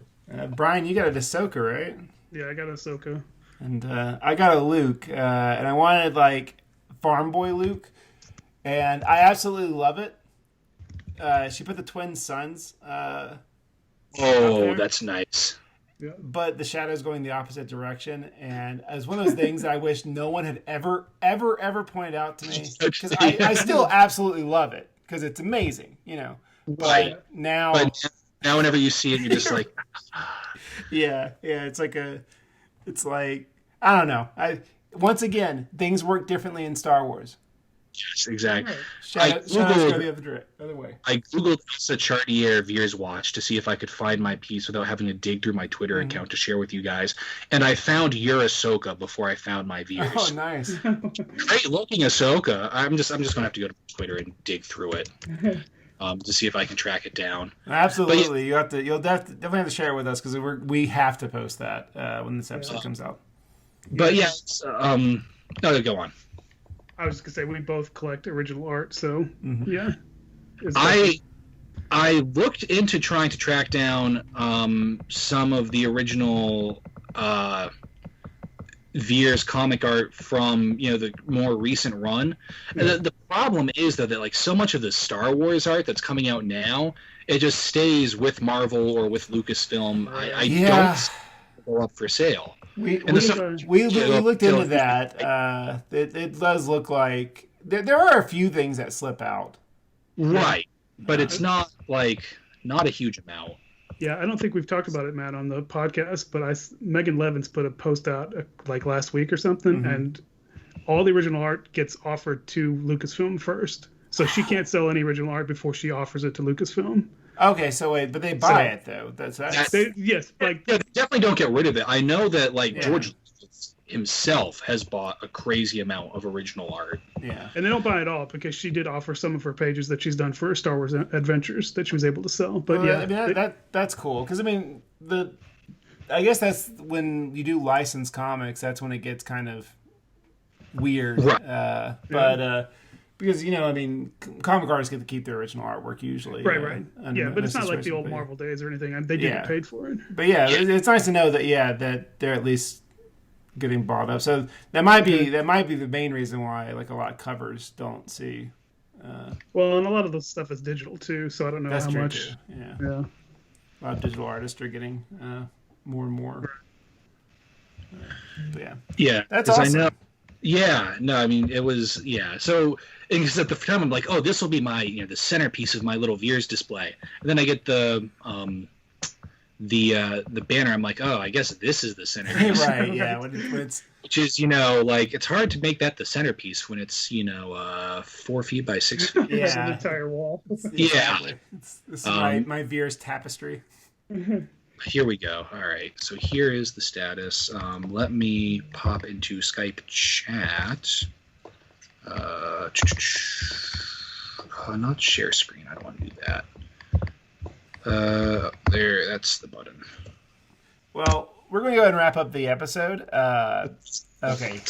A: Brian, you got a Ahsoka, right?
B: Yeah, I got a Ahsoka.
A: And I got a Luke, and I wanted Farm Boy Luke, and I absolutely love it. She put the twin sons.
C: That's nice.
B: Yeah.
A: But the shadow's going the opposite direction, and it's one of those things that I wish no one had ever pointed out to me, because I still absolutely love it because it's amazing,
C: Right.
A: But now
C: whenever you see it, you're just like,
A: yeah, it's I don't know. Once again, things work differently in Star Wars.
C: Yes, exactly.
A: Shadows go the other way.
C: I googled Elsa Chartier Veers watch to see if I could find my piece without having to dig through my Twitter account to share with you guys, and I found your Ahsoka before I found my Veers.
A: Oh, nice!
C: Great looking Ahsoka. I'm just gonna have to go to Twitter and dig through it to see if I can track it down.
A: Absolutely, you'll definitely have to share it with us because we have to post that when this episode comes out.
C: But yeah, no, go on.
B: I was just gonna say we both collect original art, so yeah.
C: I looked into trying to track down some of the original Veers comic art from the more recent run. And the problem is that so much of the Star Wars art that's coming out now, it just stays with Marvel or with Lucasfilm. I don't go up for sale.
A: We looked into that. It does look like there are a few things that slip out.
C: Right, but it's not a huge amount.
B: Yeah, I don't think we've talked about it, Matt, on the podcast, but Megan Levins put a post out last week or something, and all the original art gets offered to Lucasfilm first. So she can't sell any original art before she offers it to Lucasfilm.
A: Okay, so wait, but they buy it though.
B: Yes,
C: they definitely don't get rid of it. I know that George himself has bought a crazy amount of original art.
A: Yeah,
B: and they don't buy it all because she did offer some of her pages that she's done for Star Wars Adventures that she was able to sell. But that's
A: cool because the I guess that's when you do licensed comics. That's when it gets kind of weird.
C: Right.
A: Because comic artists get to keep their original artwork usually.
B: Right. Yeah, but it's not like the old Marvel days or anything. They do get paid for it.
A: But it's nice to know that that they're at least getting bought up. So that might be the main reason why like a lot of covers don't see.
B: Well, and a lot of the stuff is digital too, so I don't know how much.
A: Too. Yeah. A lot of digital artists are getting more and more. But
C: yeah,
A: that's awesome.
C: I know. Yeah, no, I mean it was So because at the time I'm like, oh, this will be my the centerpiece of my little Veers display, and then I get the banner. I'm like, oh, I guess this is the centerpiece.
A: Right. Yeah. When it's
C: which is like it's hard to make that the centerpiece when it's 4 feet by 6 feet.
B: Yeah, an entire wall.
A: Exactly. This is my Veers tapestry.
C: Here we go. All right. So here is the status. Let me pop into Skype chat. Not share screen. I don't want to do that. There. That's the button.
A: Well, we're going to go ahead and wrap up the episode. Okay.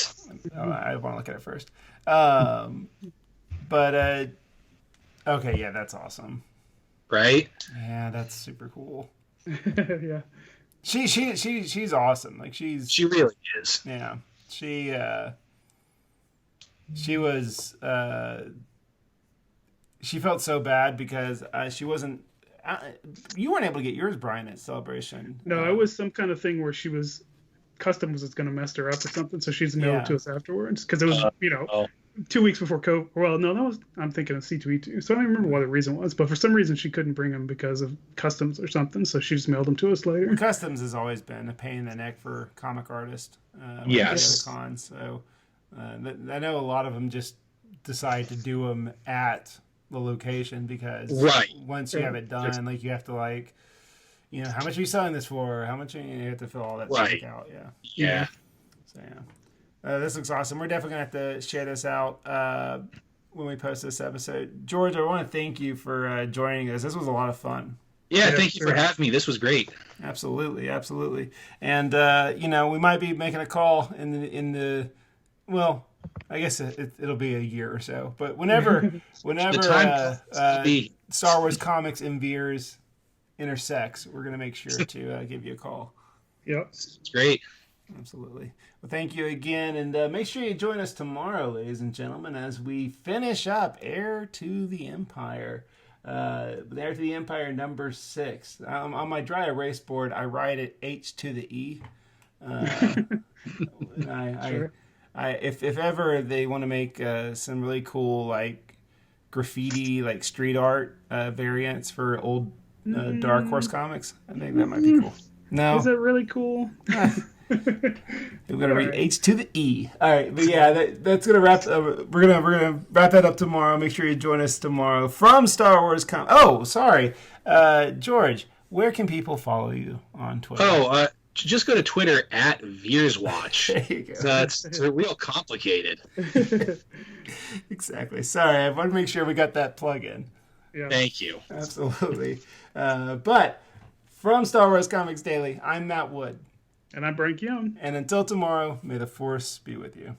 A: I want to look at it first. Okay. Yeah, that's awesome.
C: Right?
A: Yeah, that's super cool.
B: Yeah.
A: She's awesome. Like she
C: really is.
A: Yeah. She was she felt so bad because she wasn't you weren't able to get yours, Brian, at Celebration.
B: No, it was some kind of thing where she was Customs was going to mess her up or something, so she's mailed it to us afterwards because it was 2 weeks before COVID. Well, no, I'm thinking of C2E2. So I don't remember what the reason was, but for some reason she couldn't bring them because of Customs or something, so she just mailed them to us later.
A: Customs has always been a pain in the neck for comic artists.
C: Yes.
A: The cons, so I know a lot of them just decide to do them at the location because once you have it done, like you have to how much are you selling this for? How much you have to fill all that stuff out?
C: Yeah.
A: So this looks awesome. We're definitely gonna have to share this out when we post this epised. George, I want to thank you for joining us. This was a lot of fun.
C: Yeah, thank you for having me. This was great.
A: Absolutely. And we might be making a call in the I guess it'll be a year or so, but whenever Star Wars comics and Veers intersects, we're gonna make sure to give you a call.
B: Yep,
C: it's great.
A: Absolutely. Well, thank you again, and make sure you join us tomorrow, ladies and gentlemen, as we finish up Heir to the Empire. Heir to the Empire number 6. On my dry erase board, I write it H to the E. And
B: Sure.
A: If ever they want to make some really cool graffiti street art variants for old Dark Horse comics, I think that might be cool. No,
B: is it really cool?
A: We're gonna read H to the E. All right, but yeah, that's gonna wrap. We're gonna wrap that up tomorrow. Make sure you join us tomorrow from Star Wars. George, where can people follow you on Twitter?
C: Just go to Twitter at VeersWatch.
A: There you go.
C: It's real complicated.
A: Exactly. Sorry, I want to make sure we got that plug in.
B: Yeah.
C: Thank you.
A: Absolutely. But from Star Wars Comics Daily, I'm Matt Wood.
B: And I'm Brian Keown.
A: And until tomorrow, may the Force be with you.